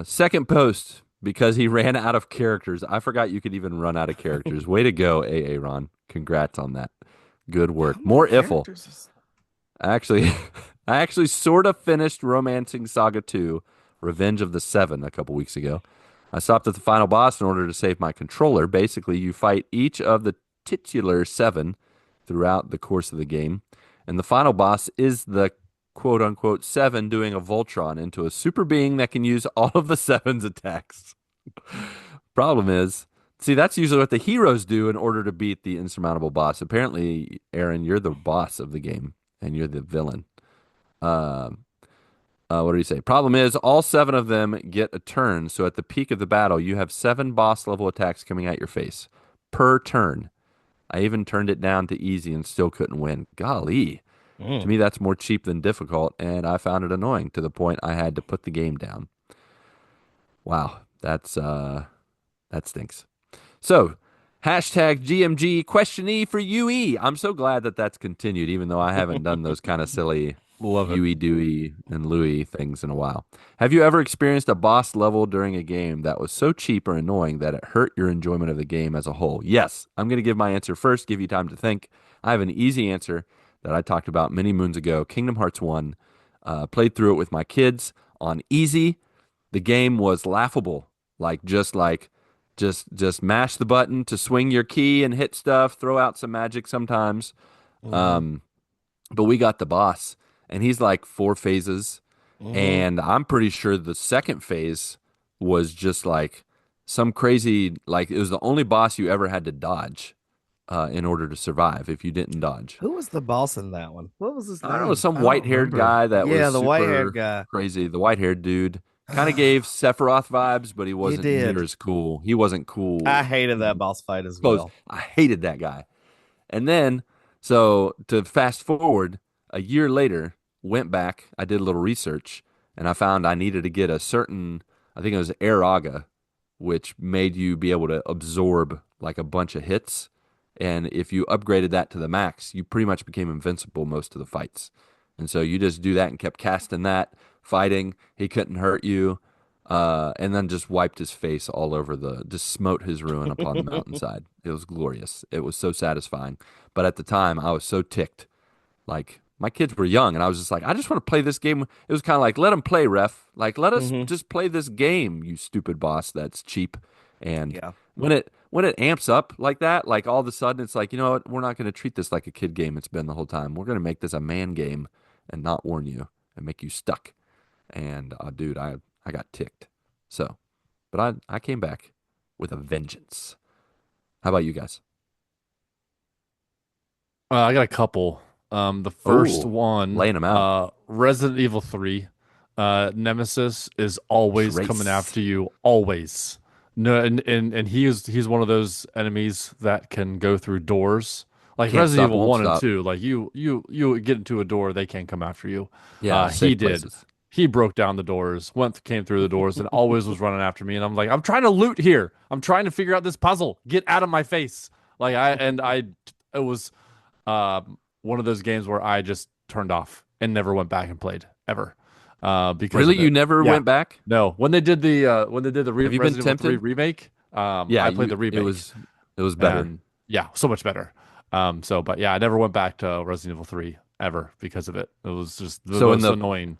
S2: Second post because he ran out of characters. I forgot you could even run out of characters. Way to go, AA Ron. Congrats on that. Good work. More Iffle. Actually, I actually sort of finished Romancing Saga 2, Revenge of the Seven, a couple weeks ago. I stopped at the final boss in order to save my controller. Basically, you fight each of the titular 7 throughout the course of the game, and the final boss is the quote-unquote 7 doing a Voltron into a super being that can use all of the 7's attacks. Problem is, see, that's usually what the heroes do in order to beat the insurmountable boss. Apparently, Aaron, you're the boss of the game. And you're the villain. What do you say? Problem is, all 7 of them get a turn. So at the peak of the battle, you have 7 boss level attacks coming at your face per turn. I even turned it down to easy and still couldn't win. Golly. To me, that's more cheap than difficult. And I found it annoying to the point I had to put the game down. Wow. That stinks. So, hashtag GMG question E for UE. I'm so glad that that's continued, even though I haven't done those kind of silly
S4: Love it.
S2: UE, Dewey, and Louie things in a while. Have you ever experienced a boss level during a game that was so cheap or annoying that it hurt your enjoyment of the game as a whole? Yes. I'm going to give my answer first, give you time to think. I have an easy answer that I talked about many moons ago. Kingdom Hearts 1. Played through it with my kids on easy. The game was laughable. Just mash the button to swing your key and hit stuff, throw out some magic sometimes.
S3: Mm-hmm.
S2: Um, but we got the boss, and he's like 4 phases,
S3: Mm-hmm.
S2: and I'm pretty sure the second phase was just like some crazy, like it was the only boss you ever had to dodge in order to survive if you didn't dodge.
S3: Who was the boss in that one? What was his
S2: I don't know,
S3: name?
S2: some
S4: I don't
S2: white-haired
S4: remember.
S2: guy that was
S3: Yeah, the white haired
S2: super
S3: guy.
S2: crazy, the white-haired dude. Kind of gave Sephiroth vibes, but he
S3: He
S2: wasn't near
S3: did.
S2: as cool. He wasn't
S3: I
S2: cool
S3: hated that
S2: even
S3: boss fight as
S2: close.
S3: well.
S2: I hated that guy. And then, so to fast forward, a year later, went back, I did a little research, and I found I needed to get a certain, I think it was Airaga, which made you be able to absorb like a bunch of hits. And if you upgraded that to the max, you pretty much became invincible most of the fights. And so you just do that and kept casting that, fighting. He couldn't hurt you. And then just wiped his face all over just smote his ruin upon the mountainside. It was glorious. It was so satisfying. But at the time, I was so ticked. Like, my kids were young, and I was just like, I just want to play this game. It was kind of like, let them play, ref. Like, let us
S3: Hmm.
S2: just play this game, you stupid boss that's cheap. And
S3: Yeah.
S2: when it amps up like that, like all of a sudden it's like, you know what, we're not going to treat this like a kid game it's been the whole time. We're going to make this a man game and not warn you and make you stuck. And dude, I got ticked. So, but I came back with a vengeance. How about you guys?
S4: I got a couple. The first
S2: Oh,
S4: one,
S2: laying them out.
S4: Resident Evil 3. Nemesis is always coming
S2: Trace.
S4: after you, always. No, and he's one of those enemies that can go through doors. Like
S2: Can't
S4: Resident
S2: stop,
S4: Evil
S2: won't
S4: 1 and
S2: stop.
S4: 2, like you get into a door, they can't come after you.
S2: Yeah,
S4: He
S2: safe
S4: did.
S2: places.
S4: He broke down the doors, came through the doors, and always was running after me. And I'm like, I'm trying to loot here. I'm trying to figure out this puzzle. Get out of my face. It was one of those games where I just turned off and never went back and played ever, because
S2: Really,
S4: of
S2: you
S4: it.
S2: never
S4: Yeah,
S2: went back?
S4: no. When they did the
S2: Have you been
S4: Resident Evil 3
S2: tempted?
S4: remake,
S2: Yeah,
S4: I played
S2: you.
S4: the
S2: It
S4: remake,
S2: was better.
S4: and yeah, so much better. But yeah, I never went back to Resident Evil 3 ever because of it. It was just the
S2: So
S4: most annoying.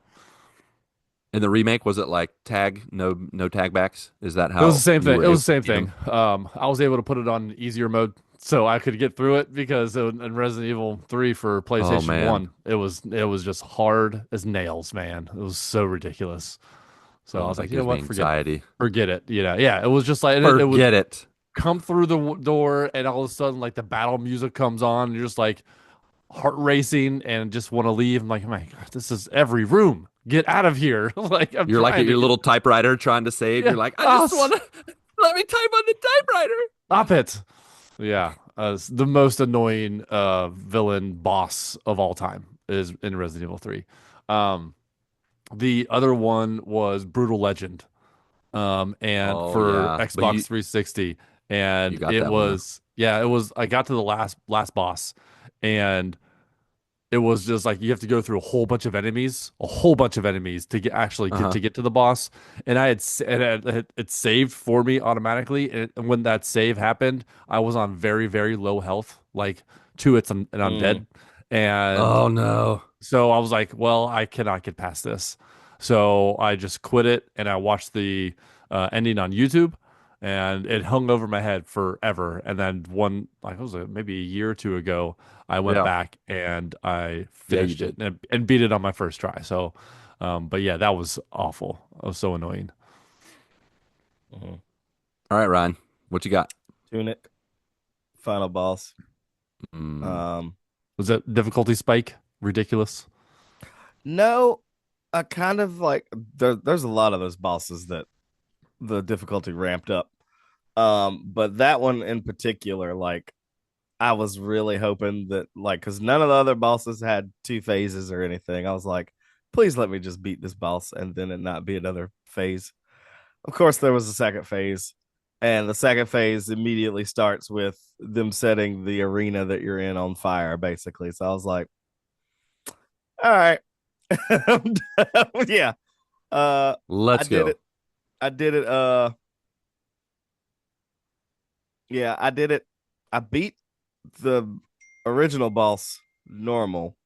S2: in the remake, was it like tag, no tag backs? Is that
S4: It was the
S2: how
S4: same
S2: you
S4: thing.
S2: were
S4: It was
S2: able
S4: the
S2: to
S4: same
S2: beat them?
S4: thing. I was able to put it on easier mode so I could get through it because in Resident Evil 3 for
S2: Oh
S4: PlayStation
S2: man.
S4: 1, it was just hard as nails, man. It was so ridiculous. So I
S2: Oh,
S4: was
S2: that
S4: like, you know
S2: gives me
S4: what?
S2: anxiety.
S4: Forget it. Yeah. It was just like it would
S2: Forget it.
S4: come through the door, and all of a sudden, like the battle music comes on, and you're just like heart racing and just want to leave. I'm like, oh my God, this is every room. Get out of here! Like I'm
S2: You're like at
S4: trying to
S2: your
S4: get.
S2: little typewriter trying to save.
S4: Yeah.
S2: You're like, I
S4: Oh,
S2: just want to let me type on the typewriter.
S4: stop it. Yeah, the most annoying villain boss of all time is in Resident Evil 3. Um, the other one was Brutal Legend, and
S2: Oh
S4: for
S2: yeah, but
S4: Xbox 360,
S2: you
S4: and
S2: got that one though.
S4: it was. I got to the last boss, and it was just like you have to go through a whole bunch of enemies to
S2: Uh-huh.
S4: get to the boss. And it saved for me automatically. And when that save happened, I was on very very low health, like two hits and I'm
S3: Mm.
S4: dead. And
S2: Oh no.
S4: so I was like, well, I cannot get past this. So I just quit it and I watched the ending on YouTube, and it hung over my head forever. And then like, what was it, maybe a year or two ago, I went
S2: Yeah.
S4: back and I
S2: Yeah, you
S4: finished it
S2: did.
S4: and beat it on my first try. So, but yeah, that was awful. It was so annoying.
S3: Mhm.
S2: All right, Ryan. What you got?
S3: Tunic, final boss.
S2: Mm,
S3: Um,
S4: Was that difficulty spike? Ridiculous.
S3: no, I kind of like there's a lot of those bosses that the difficulty ramped up. But that one in particular, like I was really hoping that like because none of the other bosses had 2 phases or anything. I was like, please let me just beat this boss and then it not be another phase. Of course, there was a second phase, and the second phase immediately starts with them setting the arena that you're in on fire, basically. So I was like, all right, yeah. I
S2: let's
S3: did
S2: go.
S3: it. I did it. Yeah, I did it. I beat the original boss normal.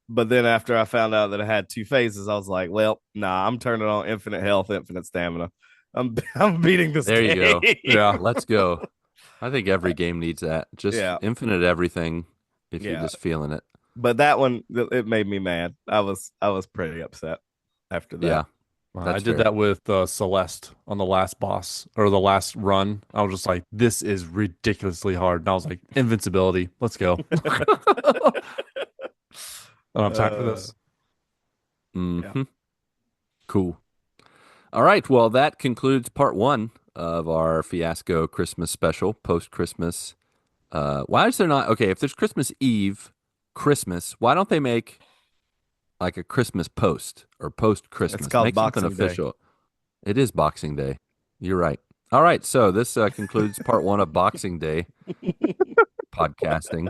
S3: But then after I found out that it had two phases, I was like, well, nah, I'm turning on infinite health, infinite stamina. I'm beating this
S2: There you
S3: game.
S2: go.
S4: Yeah.
S2: Let's go. I think every game needs that. Just
S3: Yeah.
S2: infinite everything if you're
S3: Yeah.
S2: just feeling it.
S3: But that one it made me mad. I was pretty upset after that.
S2: Yeah,
S4: I
S2: that's
S4: did
S2: fair.
S4: that with Celeste on the last boss or the last run. I was just like, this is ridiculously hard. And I was like, invincibility. Let's go. I don't have time for
S3: uh
S4: this.
S3: yeah.
S2: Hmm. Cool. All right. Well, that concludes part one of our Fiasco Christmas special, post Christmas. Why is there not? Okay, if there's Christmas Eve, Christmas, why don't they make like a Christmas post or post
S3: It's
S2: Christmas?
S3: called
S2: Make something
S3: Boxing Day.
S2: official. It is Boxing Day. You're right. All right. So this concludes part one of Boxing Day podcasting.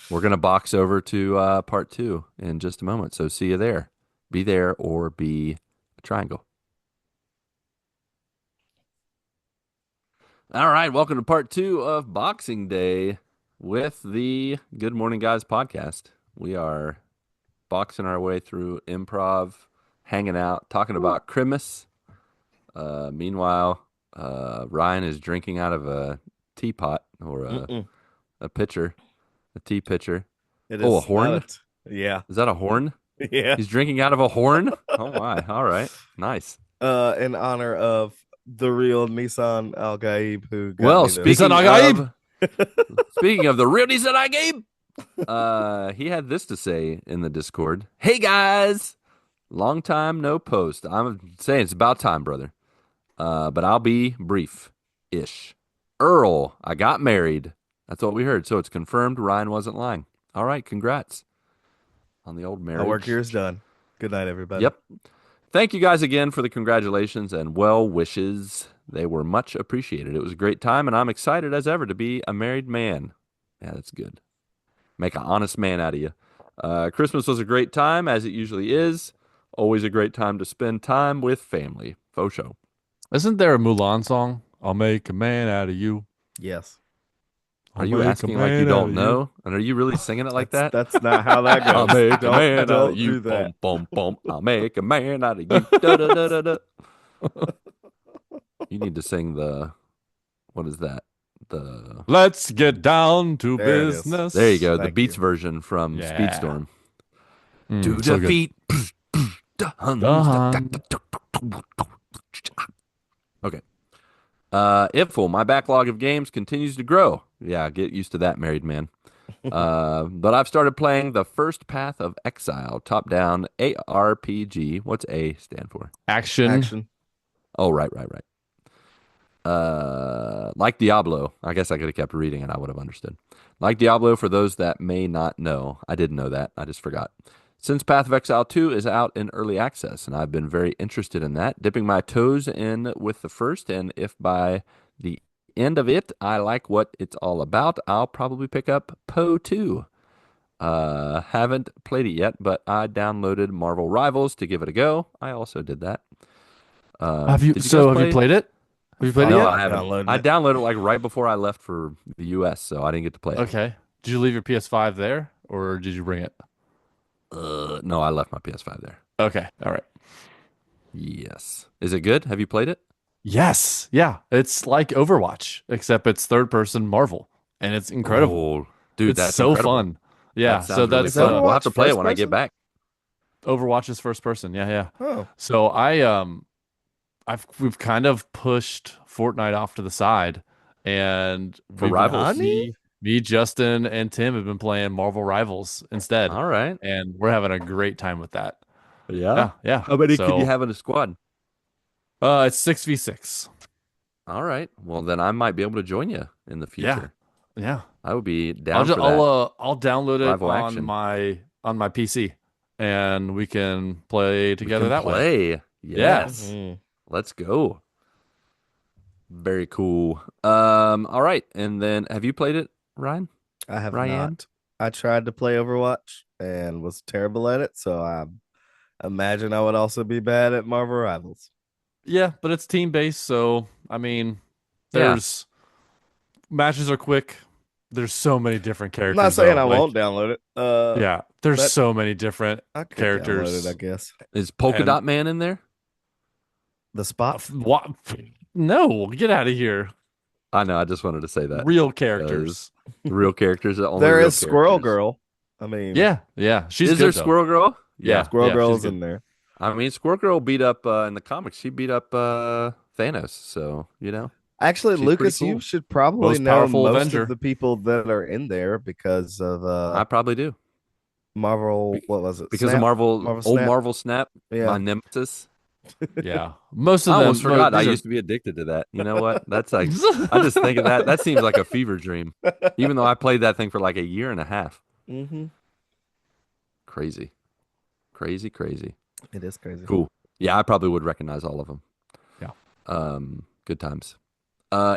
S2: We're going to box over to part two in just a moment. So see you there. Be there or be a triangle. All right. Welcome to part two of Boxing Day with the Good Morning Guys podcast. We are boxing our way through improv, hanging out, talking about Christmas. Meanwhile, Ryan is drinking out of a teapot or
S3: Mm-mm.
S2: a pitcher, a tea pitcher.
S3: It
S2: Oh, a
S3: is not
S2: horn?
S3: it. Yeah.
S2: Is that a horn?
S3: Yeah.
S2: He's drinking out of a horn? Oh my. All right. Nice.
S3: In honor of the real Nissan Al Gaib who got
S2: Well,
S3: me this.
S4: Nissan Agaib.
S2: speaking of the real Nissan I gave, he had this to say in the Discord. Hey guys, long time no post. I'm saying it's about time, brother. But I'll be brief-ish. Earl, I got married. That's what we heard. So it's confirmed Ryan wasn't lying. All right, congrats on the old
S3: My work here
S2: marriage.
S3: is done. Good night, everybody.
S2: Yep. Thank you guys again for the congratulations and well wishes. They were much appreciated. It was a great time, and I'm excited as ever to be a married man. Yeah, that's good. Make an honest man out of you. Christmas was a great time, as it usually is. Always a great time to spend time with family. Faux show.
S4: Isn't there a Mulan song? I'll make a man out of you.
S3: Yes.
S2: Are
S4: I'll
S2: you
S4: make a
S2: asking like you
S4: man out
S2: don't
S4: of you.
S2: know? And are you really singing it like
S3: That's
S2: that?
S3: that's not how that
S2: I'll
S3: goes.
S2: make a
S3: Don't
S2: man out of
S3: don't
S2: you.
S3: do that.
S2: Boom, boom, boom. I'll make a man out of you. Da, da, da, da, da. You need to sing the, what is that? The,
S4: Let's get down to
S3: There it is.
S4: business.
S2: there you go. The
S3: Thank
S2: Beats
S3: you.
S2: version from
S4: Yeah.
S2: Speedstorm. To
S4: So good.
S2: defeat the Huns.
S4: Done.
S2: Okay. Iful, my backlog of games continues to grow. Yeah, get used to that, married man. But I've started playing the First Path of Exile, top-down ARPG. What's A stand for?
S4: Action.
S3: Action.
S2: Oh, right. Like Diablo. I guess I could have kept reading and I would have understood. Like Diablo, for those that may not know, I didn't know that. I just forgot. Since Path of Exile 2 is out in early access, and I've been very interested in that, dipping my toes in with the first, and if by the end of it I like what it's all about, I'll probably pick up Poe 2. Haven't played it yet, but I downloaded Marvel Rivals to give it a go. I also did that.
S4: Have you?
S2: Did you guys
S4: So have you
S2: play?
S4: played it? Have you played it
S2: No,
S3: I'm
S4: yet?
S2: I
S3: not
S2: haven't.
S3: downloading
S2: I
S3: it.
S2: downloaded it like right before I left for the US, so I didn't get to play it.
S4: Okay. Did you leave your PS5 there, or did you bring it?
S2: No, I left my PS5 there.
S4: Okay. All right.
S2: Yes. Is it good? Have you played it?
S4: Yes. Yeah. It's like Overwatch, except it's third person Marvel, and it's incredible.
S2: Oh, dude,
S4: It's
S2: that's
S4: so
S2: incredible.
S4: fun. Yeah.
S2: That
S4: So
S2: sounds really
S4: that's
S2: fun. We'll have to
S3: Overwatch
S2: play it
S3: first
S2: when I get
S3: person?
S2: back.
S4: Overwatch is first person. Yeah. Yeah.
S3: Oh.
S4: So we've kind of pushed Fortnite off to the side, and
S2: For
S4: we've
S2: Rivals?
S4: me, Justin, and Tim have been playing Marvel Rivals instead,
S2: All right.
S4: and we're having a great time with that.
S2: Yeah.
S4: Yeah.
S2: How many can you
S4: So
S2: have in a squad?
S4: it's 6v6.
S2: All right. Well, then I might be able to join you in the
S4: Yeah.
S2: future.
S4: Yeah.
S2: I would be down for that.
S4: I'll download it
S2: Rival
S4: on
S2: action.
S4: my PC, and we can play
S2: We
S4: together
S2: can
S4: that way.
S2: play. Yes.
S3: Mhm.
S2: Let's go. Very cool. All right. And then have you played it, Ryan?
S3: I have
S2: Ryan?
S3: not. I tried to play Overwatch and was terrible at it, so I imagine I would also be bad at Marvel Rivals.
S4: Yeah, but it's team based, so I mean,
S2: Yeah.
S4: there's matches are quick. There's so many different
S3: I'm not
S4: characters
S3: saying
S4: though.
S3: I
S4: Like,
S3: won't download it.
S4: yeah, there's
S3: That
S4: so many different
S3: I could download it, I
S4: characters.
S3: guess.
S2: Is Polka
S4: And
S2: Dot Man in there?
S3: The spot.
S4: what? No, get out of here.
S2: I know. I just wanted to say that
S4: Real
S2: because
S4: characters.
S2: real characters are only
S3: There
S2: real
S3: is Squirrel
S2: characters.
S3: Girl. I mean,
S4: Yeah, yeah. She's
S2: Is there
S4: good though.
S2: Squirrel Girl?
S4: Yeah,
S2: Yeah.
S3: Squirrel
S4: yeah, she's
S3: Girl's
S4: good.
S3: in there.
S2: I mean, Squirrel Girl beat up in the comics. She beat up Thanos. So
S3: Actually,
S2: she's pretty
S3: Lucas, you
S2: cool.
S3: should probably
S4: Most
S3: know
S4: powerful
S3: most of
S4: Avenger.
S3: the people that are in there because of
S2: I probably do
S3: Marvel. What was it?
S2: because of
S3: Snap?
S2: Marvel,
S3: Marvel
S2: old
S3: Snap.
S2: Marvel Snap, my
S3: Yeah.
S2: nemesis.
S4: Yeah, most
S2: I
S4: of
S2: almost
S4: them.
S2: forgot. I
S4: These are.
S2: used to be addicted to that. You know what? That's like I just think of that. That seems like a fever dream, even though I played that thing for like a year and a half.
S3: Mm-hmm.
S2: Crazy, crazy, crazy.
S3: It is crazy.
S2: Cool. Yeah, I probably would recognize all of them.
S4: Yeah.
S2: Good times.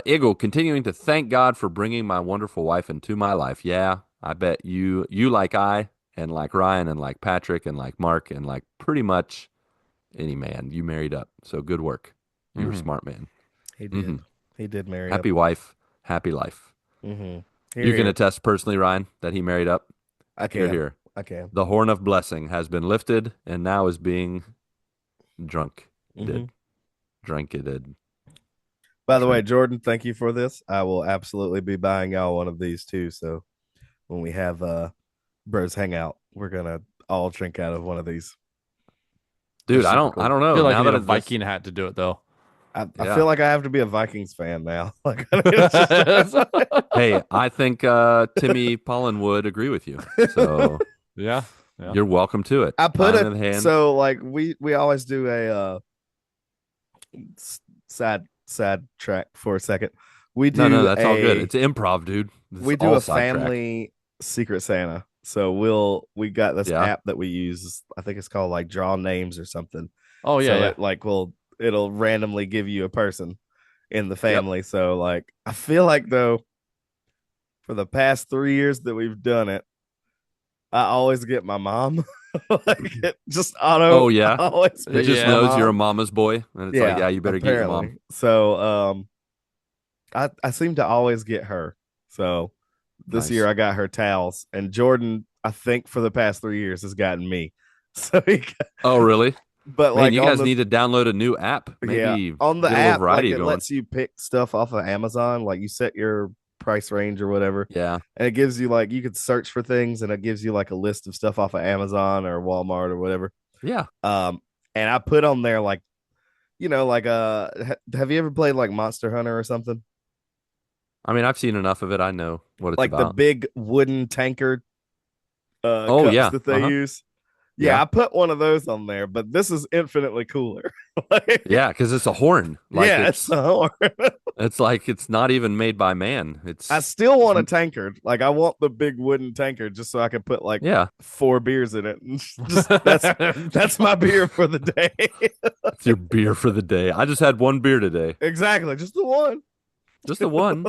S2: Eagle, continuing to thank God for bringing my wonderful wife into my life. Yeah, I bet you like I, and like Ryan, and like Patrick, and like Mark, and like pretty much any man, you married up. So good work. You're a
S4: Mhm.
S2: smart man.
S3: He did.
S2: Mhm.
S3: He did marry
S2: Happy wife, happy life.
S3: up. Mm-hmm.
S2: You can attest personally, Ryan, that he married up.
S3: I
S2: You're
S3: can.
S2: here.
S3: I can.
S2: The horn of blessing has been lifted and now is being drunk.
S3: Mm-hmm.
S2: Drunketed.
S3: By the way, Jordan, thank you for this. I will absolutely be buying y'all one of these too. So when we have Bros Hangout, we're gonna all drink out of one of these.
S2: Dude,
S3: They're
S2: I
S3: super
S2: don't
S3: cool.
S2: I don't
S4: I
S2: know.
S4: feel like
S2: Now
S4: you
S2: that
S4: need a
S2: it's
S4: Viking hat to do it though.
S3: I
S2: Yeah.
S3: feel like I have to be a Vikings fan now. Like, I mean, it's just-
S2: Hey, I think Timmy Pollen would agree with you. So
S4: Yeah. Yeah.
S2: you're welcome to it.
S3: I put
S2: Mine
S3: it
S2: in hand.
S3: so like we always do a sad track for a second. We do
S2: No, that's all good. It's improv, dude.
S3: we
S2: It's
S3: do
S2: all
S3: a
S2: sidetrack.
S3: family Secret Santa. So we got this
S2: Yeah.
S3: app that we use. I think it's called like Draw Names or something.
S4: Oh yeah.
S3: So
S4: Yeah.
S3: it like it'll randomly give you a person in the family. So like I feel like though for the past 3 years that we've done it, I always get my mom. Like it just auto.
S2: Oh, yeah?
S3: I always
S2: It
S3: pick
S2: just
S3: my
S2: knows you're a
S3: mom.
S2: mama's boy, and it's like, yeah, you better get your mom.
S3: apparently. So I seem to always get her. So this
S2: Nice.
S3: year I got her towels, and Jordan, I think for the past 3 years has gotten me. So
S2: Oh, really?
S3: but
S2: Man,
S3: like
S2: you
S3: on
S2: guys
S3: the,
S2: need to download a new app. Maybe
S3: on the
S2: get a little
S3: app, like
S2: variety
S3: it
S2: going.
S3: lets you pick stuff off of Amazon. Like you set your price range or whatever,
S2: Yeah.
S3: and it gives you like you could search for things, and it gives you like a list of stuff off of Amazon or Walmart or whatever.
S2: Yeah.
S3: And I put on there like, like have you ever played like Monster Hunter or something?
S2: I mean, I've seen enough of it. I know what it's
S3: Like the
S2: about.
S3: big wooden tankard
S2: Oh,
S3: cups
S2: yeah.
S3: that they use. Yeah,
S2: Yeah.
S3: I put one of those on there, but this is infinitely cooler. Like,
S2: Yeah, because it's a horn. Like
S3: yeah, it's a horn.
S2: it's like it's not even made by man. It's
S3: I still want a tankard. Like I want the big wooden tankard just so I can put like
S2: yeah.
S3: 4 beers in it. And just that's my beer for the day.
S2: It's your beer for the day. I just had one beer today.
S3: Exactly, just the one.
S2: Just the one.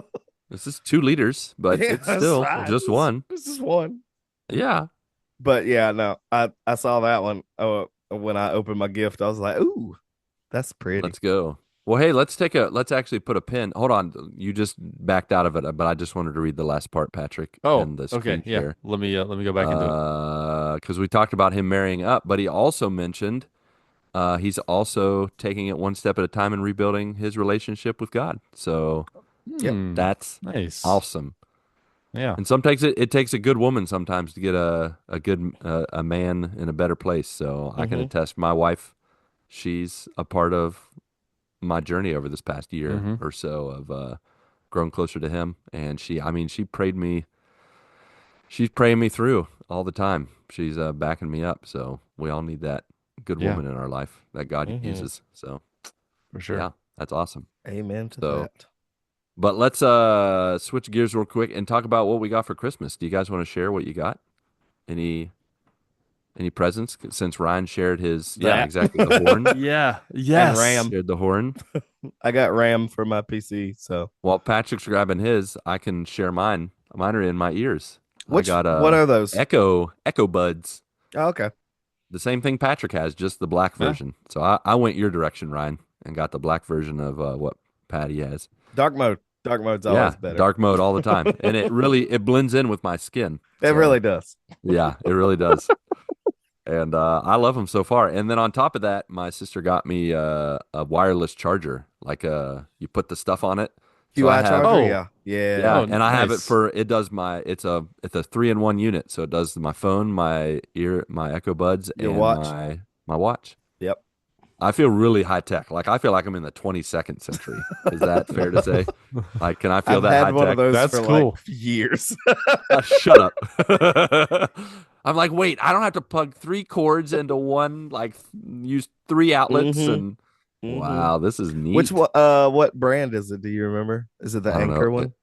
S2: This is 2 liters, but
S3: Yeah,
S2: it's
S3: that's
S2: still
S3: right.
S2: just one.
S3: This is one.
S2: Yeah.
S3: But yeah, no, I saw that one. When I opened my gift, I was like, ooh, that's pretty.
S2: Let's go. Well, hey, let's actually put a pin. Hold on. You just backed out of it, but I just wanted to read the last part, Patrick.
S4: Oh,
S2: and the
S4: okay.
S2: screen
S4: Yeah.
S2: share.
S4: Let me go back into it.
S2: Because we talked about him marrying up, but he also mentioned he's also taking it one step at a time and rebuilding his relationship with God. So that's
S4: Nice.
S2: awesome.
S4: Yeah.
S2: And sometimes it takes a good woman sometimes to get a good a man in a better place. So I can attest. My wife, she's a part of my journey over this past year or so of growing closer to Him. And she prayed me. She's praying me through all the time. She's backing me up. So we all need that good
S4: Yeah.
S2: woman in our life that God uses. So
S4: For sure.
S2: yeah, that's awesome.
S3: Amen to
S2: So-
S3: that.
S2: But let's switch gears real quick and talk about what we got for Christmas. Do you guys want to share what you got? Any presents? Since Ryan shared his, yeah,
S3: That.
S2: exactly, the horn.
S4: Yeah. Yes.
S3: Ram.
S2: Shared the horn.
S3: I got RAM for my PC. So
S2: While Patrick's grabbing his, I can share mine. Mine are in my ears. I got
S3: what are those?
S2: Echo Buds.
S3: Oh, okay.
S2: The same thing Patrick has, just the black
S4: Yeah.
S2: version. So I went your direction, Ryan, and got the black version of what Patty has.
S3: Dark mode. Dark mode's
S2: Yeah,
S3: always better.
S2: dark mode all the time, and it blends in with my skin.
S3: It
S2: So
S3: really does.
S2: yeah, it really does. And I love them so far. And then on top of that, my sister got me a wireless charger, like you put the stuff on it. So I
S3: QI
S2: have
S3: charger,
S4: Oh,
S3: yeah, yeah.
S2: yeah,
S4: oh,
S2: and I have it
S4: nice.
S2: for it does my it's a 3-in-1 unit. So it does my phone, my Echo Buds,
S3: Your
S2: and
S3: watch.
S2: my watch.
S3: Yep.
S2: I feel really high tech. Like I feel like I'm in the 22nd century. Is that fair to say? Like, can I feel
S3: I've
S2: that
S3: had
S2: high
S3: one of
S2: tech?
S3: those
S4: That's
S3: for like
S4: cool.
S3: years.
S2: Shut up. I'm like, wait, I don't have to plug three cords into one, like use three outlets
S3: Mm-hmm.
S2: and
S3: Mm-hmm.
S2: wow, this is
S3: Which
S2: neat.
S3: one? What brand is it? Do you remember? Is it the
S2: I don't know.
S3: Anchor one?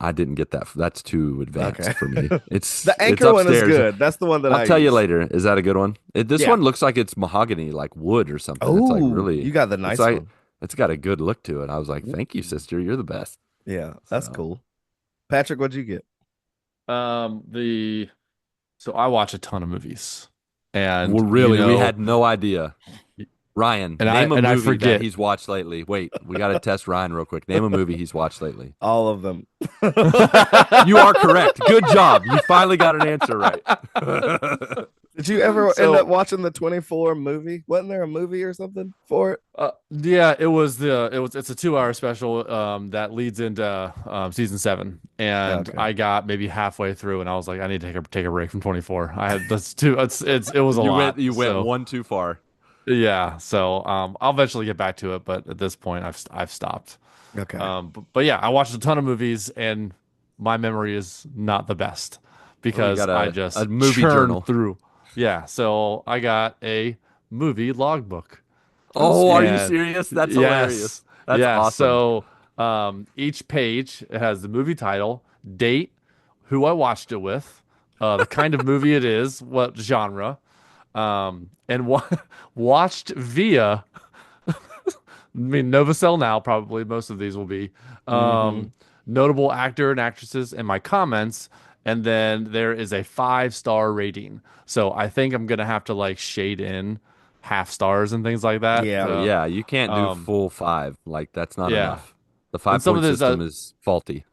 S2: I didn't get that. That's too
S3: Okay.
S2: advanced for me.
S3: The
S2: It's
S3: Anchor one is
S2: upstairs.
S3: good. That's the one that
S2: I'll
S3: I
S2: tell you
S3: use.
S2: later. Is that a good one? This
S3: Yeah.
S2: one looks like it's mahogany, like wood or something. It's like
S3: Oh,
S2: really,
S3: you got the
S2: it's
S3: nice
S2: like
S3: one.
S2: it's got a good look to it. I was like, thank you,
S3: Ooh.
S2: sister. You're the best.
S3: Yeah, that's
S2: So
S3: cool. Patrick, what'd you get?
S4: The so I watch a ton of movies, and
S2: well, really, we had no idea. Ryan, name a
S4: and I
S2: movie that
S4: forget.
S2: he's watched lately. Wait, we got to test Ryan real quick. Name a movie he's watched lately.
S3: All of them.
S2: You are correct. Good job. You finally got an answer right.
S3: Did you ever end up
S4: So
S3: watching the 24 movie? Wasn't there a movie or something for it?
S4: yeah, it's a 2 hour special that leads into season 7, and
S3: Okay.
S4: I got maybe halfway through, and I was like, I need to take a break from 24. I had that's too it was a lot.
S2: You went
S4: So
S2: one too far.
S4: yeah, so I'll eventually get back to it, but at this point I've stopped.
S3: Okay.
S4: But yeah, I watched a ton of movies, and my memory is not the best
S2: Oh, you
S4: because
S2: got
S4: I
S2: a
S4: just
S2: movie
S4: churn
S2: journal.
S4: through. Yeah, so I got a movie logbook.
S3: Oh,
S2: Oh, are
S3: sweet.
S2: you
S4: And
S2: serious? That's hilarious.
S4: yes,
S2: That's
S4: yeah.
S2: awesome.
S4: So each page has the movie title, date, who I watched it with, the kind of movie it is, what genre, and watched via. I mean, Novacell now probably most of these will be
S3: Mm-hmm.
S4: um, notable actor and actresses and my comments, and then there is a 5 star rating. So I think I'm gonna have to like shade in half stars and things like that
S3: Yeah.
S2: Oh
S4: to
S2: yeah, you can't do
S4: um
S2: full five. Like that's not
S4: yeah.
S2: enough. The
S4: And
S2: five
S4: some of
S2: point
S4: this
S2: system is faulty.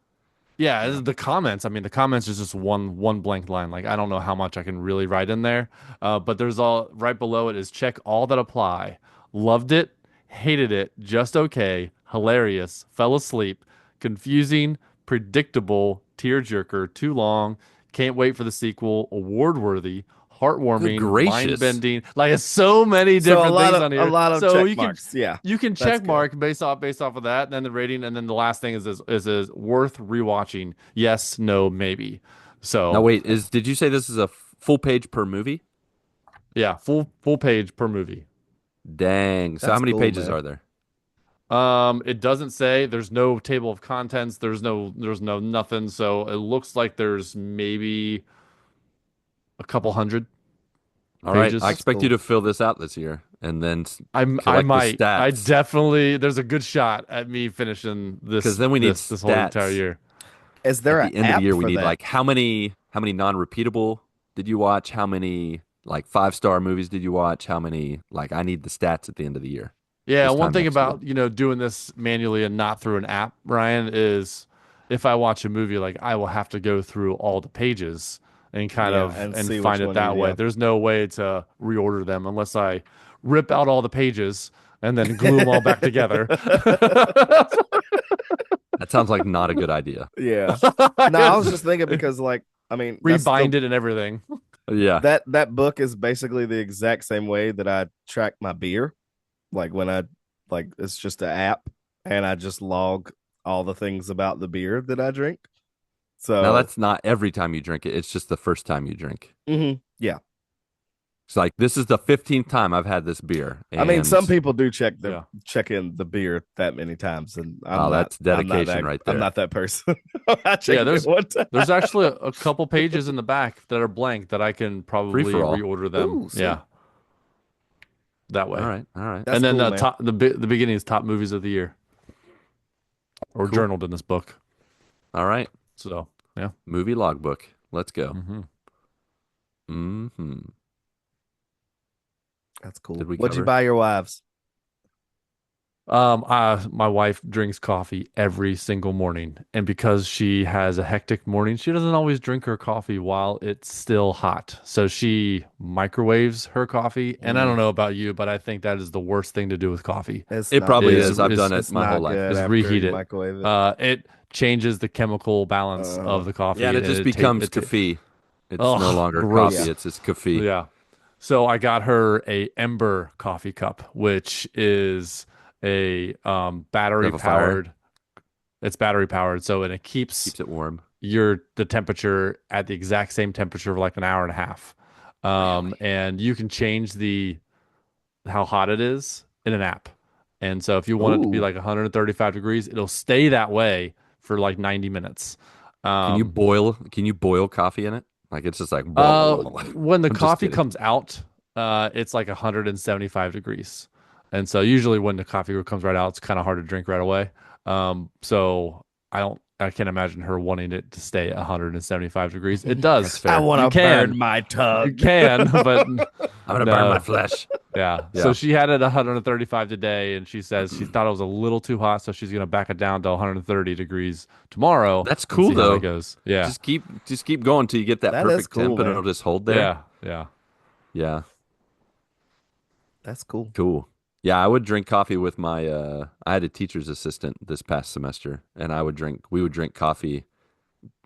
S4: yeah,
S3: Yeah.
S4: the comments. I mean, the comments is just one blank line. Like I don't know how much I can really write in there. But there's all right below it is check all that apply. Loved it, hated it, just okay, hilarious, fell asleep, confusing, predictable, tearjerker, too long, can't wait for the sequel, award worthy,
S2: Good
S4: heartwarming, mind
S2: gracious.
S4: bending. Like it's so many
S3: So
S4: different things on
S3: a
S4: here.
S3: lot of
S4: So
S3: check marks. Yeah.
S4: you can
S3: That's
S4: check
S3: good.
S4: mark based off of that, and then the rating, and then the last thing is worth rewatching. Yes, no, maybe.
S2: Now
S4: So
S2: wait, is did you say this is a full page per movie?
S4: yeah, full page per movie.
S2: Dang. So how
S3: That's
S2: many
S3: cool,
S2: pages
S3: man.
S2: are there?
S4: It doesn't say. There's no table of contents. There's no nothing. So it looks like there's maybe a couple hundred
S2: All right, I
S4: pages.
S3: That's
S2: expect you
S3: cool.
S2: to fill this out this year and then
S4: I
S2: collect the
S4: might. I
S2: stats
S4: definitely. There's a good shot at me finishing
S2: because then we need
S4: this whole entire
S2: stats
S4: year.
S3: Is there
S2: at
S3: an
S2: the end of the
S3: app
S2: year. We
S3: for
S2: need
S3: that?
S2: like how many non-repeatable did you watch? How many like 5-star movies did you watch? How many like I need the stats at the end of the year.
S4: Yeah,
S2: This
S4: one
S2: time
S4: thing
S2: next year.
S4: about, doing this manually and not through an app, Ryan, is if I watch a movie, like I will have to go through all the pages and kind
S3: Yeah,
S4: of
S3: and
S4: and
S3: see which
S4: find it
S3: one you
S4: that way.
S3: yeah.
S4: There's no way to reorder them unless I rip out all the pages and then glue them all back together.
S2: That sounds like not a good idea.
S3: Yeah. No, I was just thinking because like I mean that's the
S4: Rebind it and everything.
S2: Yeah.
S3: that book is basically the exact same way that I track my beer. Like when I like it's just an app and I just log all the things about the beer that I drink.
S2: Now
S3: So
S2: that's not every time you drink it. It's just the first time you drink.
S3: yeah.
S2: It's like this is the 15th time I've had this beer,
S3: I mean some
S2: and
S3: people do
S4: Yeah.
S3: check in the beer that many times and
S2: oh, that's dedication right
S3: I'm
S2: there.
S3: not that person. I
S4: Yeah,
S3: checked it one time.
S4: there's actually a couple pages in the back that are blank that I can
S2: Free
S4: probably
S2: for all.
S4: reorder them.
S3: Ooh, sweet.
S4: Yeah, that
S2: All
S4: way.
S2: right, all right,
S3: That's
S4: And then
S3: cool, man.
S4: the beginning is top movies of the year, or
S2: cool.
S4: journaled in this book.
S2: All right,
S4: So yeah.
S2: movie logbook. Let's go.
S4: Hmm.
S2: Hmm.
S3: That's cool.
S2: Did we
S3: What'd you
S2: cover?
S3: buy your wives?
S4: My wife drinks coffee every single morning, and because she has a hectic morning, she doesn't always drink her coffee while it's still hot. So she microwaves her coffee, and I
S3: Mm,
S4: don't know about you, but I think that is the worst thing to do with coffee
S3: it's
S2: It
S3: not
S2: probably
S4: is
S3: good.
S2: is. I've done
S4: is
S2: it
S3: It's
S2: my whole
S3: not
S2: life.
S3: good
S4: is
S3: after
S4: reheat
S3: you
S4: it.
S3: microwave it.
S4: It changes the chemical balance
S3: Uh,
S4: of the
S2: Yeah,
S4: coffee,
S2: and it
S4: and
S2: just
S4: it ta
S2: becomes
S4: it ta
S2: kafi. It's no
S4: oh,
S2: longer coffee.
S3: yeah.
S4: gross.
S2: It's kafi.
S4: Yeah. So I got her a Ember coffee cup, which is a
S2: Does it
S4: battery
S2: have a fire?
S4: powered. It's battery powered, so and it keeps
S2: Keeps it warm.
S4: the temperature at the exact same temperature for like an hour and a half.
S2: Really?
S4: And you can change the how hot it is in an app. And so if you want it to be
S3: Ooh.
S4: like 135 degrees, it'll stay that way for like 90 minutes. Um,
S2: Can you boil coffee in it? Like it's just like blah, blah, blah, blah.
S4: when the
S2: I'm just
S4: coffee
S2: kidding.
S4: comes out, it's like 175 degrees. And so usually when the coffee comes right out, it's kind of hard to drink right away. So I can't imagine her wanting it to stay 175 degrees. It
S2: That's
S4: does.
S3: I
S2: fair.
S3: want
S4: You
S3: to burn
S4: can,
S3: my
S4: you
S3: tongue.
S4: can, but
S2: I'm gonna burn my
S4: no.
S2: flesh.
S4: Yeah. So
S2: Yeah.
S4: she had it 135 today, and she says she thought it was a little too hot, so she's gonna back it down to 130 degrees tomorrow
S2: That's
S4: and
S2: cool
S4: see how that
S2: though.
S4: goes. Yeah.
S2: Just keep going till you get that
S3: That is
S2: perfect
S3: cool,
S2: temp and it'll
S3: man.
S2: just hold there.
S4: Yeah. Yeah.
S2: Yeah.
S3: That's cool.
S2: Cool. Yeah, I would drink coffee with my I had a teacher's assistant this past semester and we would drink coffee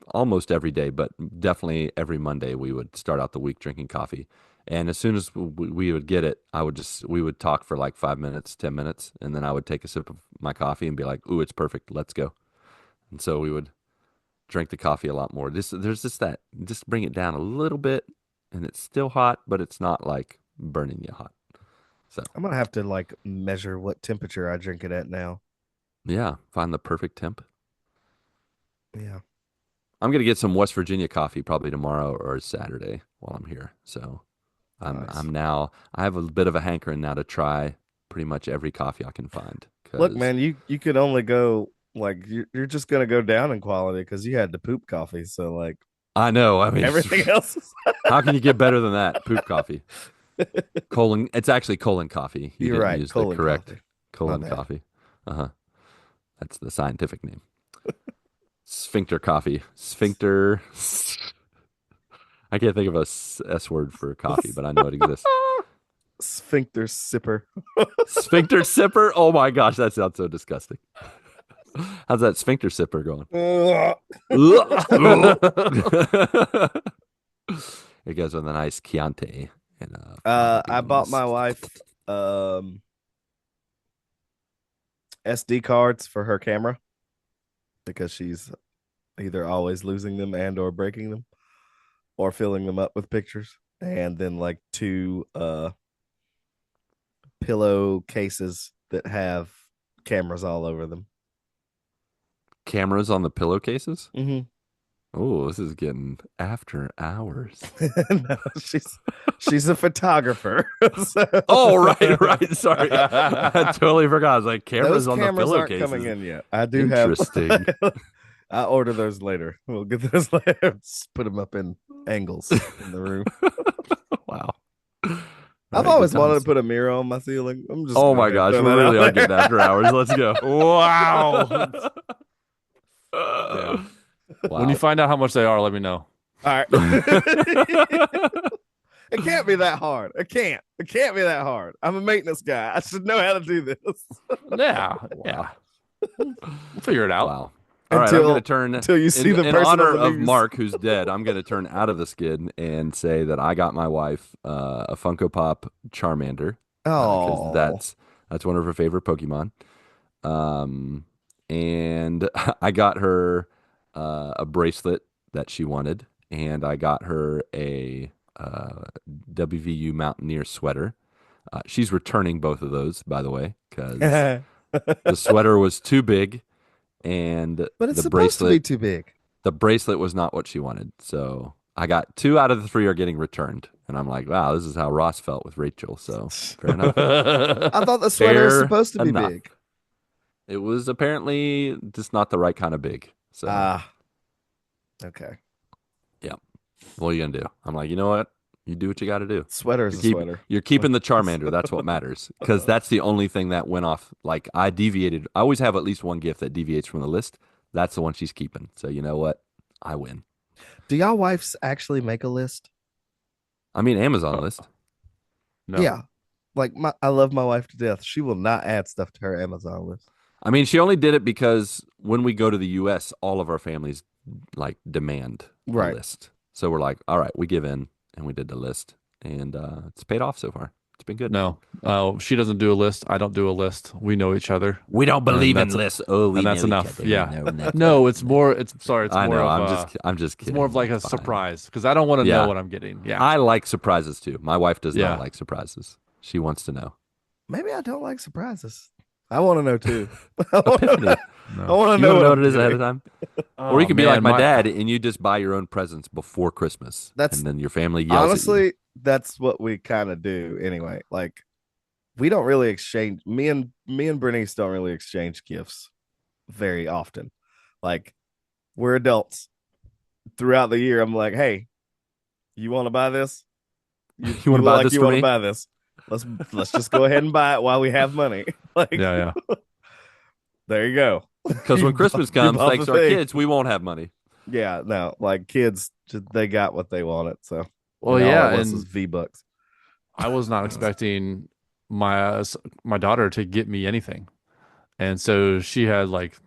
S2: almost every day, but definitely every Monday we would start out the week drinking coffee. And as soon as we would get it, we would talk for like 5 minutes, 10 minutes, and then I would take a sip of my coffee and be like, "Ooh, it's perfect. Let's go." And so we would drink the coffee a lot more. There's just bring it down a little bit, and it's still hot, but it's not like burning you hot. So
S3: I'm gonna have to like measure what temperature I drink it at now.
S2: yeah, find the perfect temp.
S3: Yeah.
S2: I'm gonna get some West Virginia coffee probably tomorrow or Saturday while I'm here. So
S3: Nice.
S2: I have a bit of a hankering now to try pretty much every coffee I can find
S3: Look,
S2: because
S3: man, you could only go like you're just gonna go down in quality because you had the poop coffee. So like
S2: I know. I mean,
S3: everything else is
S2: how can you get better than that? Poop coffee. Colon. It's actually colon coffee. You
S3: You're
S2: didn't
S3: right.
S2: use the
S3: Colon
S2: correct
S3: coffee. My
S2: colon
S3: bad.
S2: coffee. Uh-huh. That's the scientific name. Sphincter coffee. Sphincter. I can't think of a S word for coffee, but I know it exists.
S3: Sphincter sipper.
S2: Sphincter sipper? Oh my gosh, that sounds so disgusting. How's that sphincter sipper going? It goes with a nice Chianti and
S3: I bought my wife SD cards for her camera because she's either always losing them and or breaking them or filling them up with pictures. And then like two pillow cases that have cameras all over them.
S2: cameras on the pillowcases.
S3: Mm-hmm.
S2: Oh, this is getting after hours.
S3: No, she's a photographer. So
S2: Oh, right. Sorry. I totally forgot. I was like,
S3: those
S2: cameras on the
S3: cameras aren't coming
S2: pillowcases.
S3: in yet. I do have.
S2: Interesting.
S3: I order those later. We'll get those later. Just put them up in angles in the room.
S2: Wow. All
S3: I've
S2: right, good
S3: always wanted to
S2: times.
S3: put a mirror on my ceiling. I'm just
S2: Oh
S3: gonna go
S2: my
S3: ahead and
S2: gosh,
S3: throw
S2: we
S3: that
S2: really are
S3: out
S2: getting after hours. Let's go.
S4: Wow. Yeah. When you
S2: Wow.
S4: find out how much they are, let me know.
S3: All right. It can't be that hard. It can't. It can't be that hard. I'm a maintenance guy. I should know how to do this.
S4: Yeah.
S2: Wow.
S4: Yeah. We'll figure it out.
S2: Wow. All right, I'm going to turn
S3: Until you see the
S2: in
S3: person
S2: honor
S3: on the
S2: of
S3: news.
S2: Mark, who's dead. I'm going to turn out of the skid and say that I got my wife a Funko Pop Charmander because
S3: Oh,
S2: that's one of her favorite Pokemon. Um, and I got her a bracelet that she wanted, and I got her a WVU Mountaineer sweater. She's returning both of those, by the way, because
S3: but
S2: the sweater was too big, and
S3: it's supposed to be too big.
S2: the bracelet was not what she wanted. So I got two out of the three are getting returned, and I'm like, wow, this is how Ross felt with Rachel. So fair enough.
S3: I thought the sweater was
S2: Fair
S3: supposed to be
S2: enough.
S3: big.
S2: It was apparently just not the right kind of big. So
S3: Ah, okay.
S2: yeah, what are you gonna do? I'm like, you know what? You do what you got to do.
S3: Sweater is
S2: You're
S3: a
S2: keep
S3: sweater.
S2: you're keeping the Charmander. That's what matters because that's the only thing that went off. Like I deviated. I always have at least one gift that deviates from the list. That's the one she's keeping. So you know what? I win.
S3: Do y'all wives actually make a list?
S2: I mean, Amazon
S4: Oh,
S2: list.
S4: no.
S3: Yeah. Like I love my wife to death. She will not add stuff to her Amazon list.
S2: I mean, she only did it because when we go to the U.S., all of our families like demand a
S3: Right.
S2: list. So we're like, all right, we give in, and we did the list, and it's paid off so far. It's been good.
S4: No. She doesn't do a list. I don't do a list. We know each other.
S2: We don't
S4: And
S2: believe in
S4: that's
S2: lists. Oh, we
S4: and that's
S2: know each
S4: enough.
S2: other. We
S4: Yeah.
S2: know nothing.
S4: No, it's more it's sorry, it's
S2: I
S4: more
S2: know.
S4: of
S2: I'm just
S4: it's
S2: kidding.
S4: more of like a
S2: It's fine.
S4: surprise because I don't want to know
S2: Yeah,
S4: what I'm getting. Yeah.
S2: I like surprises too. My wife does not
S4: Yeah.
S2: like surprises. She wants to know.
S3: Maybe I don't like surprises. I want to know too. I
S2: Epiphany.
S4: No.
S3: want to
S2: You
S3: know
S2: want to
S3: what
S2: know what
S3: I'm
S2: it is ahead of
S3: getting.
S2: time? Or you can be like
S4: Man,
S2: my dad and you just buy your own presents before Christmas.
S3: That's
S2: And then your family yells at you.
S3: honestly, that's what we kind of do anyway. Like we don't really exchange me and Bernice don't really exchange gifts very often. Like we're adults. Throughout the year, I'm like, hey, you want to buy this?
S2: You want
S3: You
S2: to
S3: look
S2: buy
S3: like
S2: this
S3: you
S2: for
S3: want to
S2: me?
S3: buy this. Let's just go ahead and buy it while we have money. Like
S4: Yeah, yeah.
S3: there you go.
S2: Because when Christmas
S3: You
S2: comes,
S3: bought
S2: thanks
S3: the
S2: to our
S3: thing.
S2: kids, we won't have money.
S3: Yeah, no, like kids, they got what they wanted. So
S4: Well,
S3: all
S4: yeah,
S3: it was
S4: and
S3: V-Bucks.
S4: I was not expecting my daughter to get me anything. And so she had like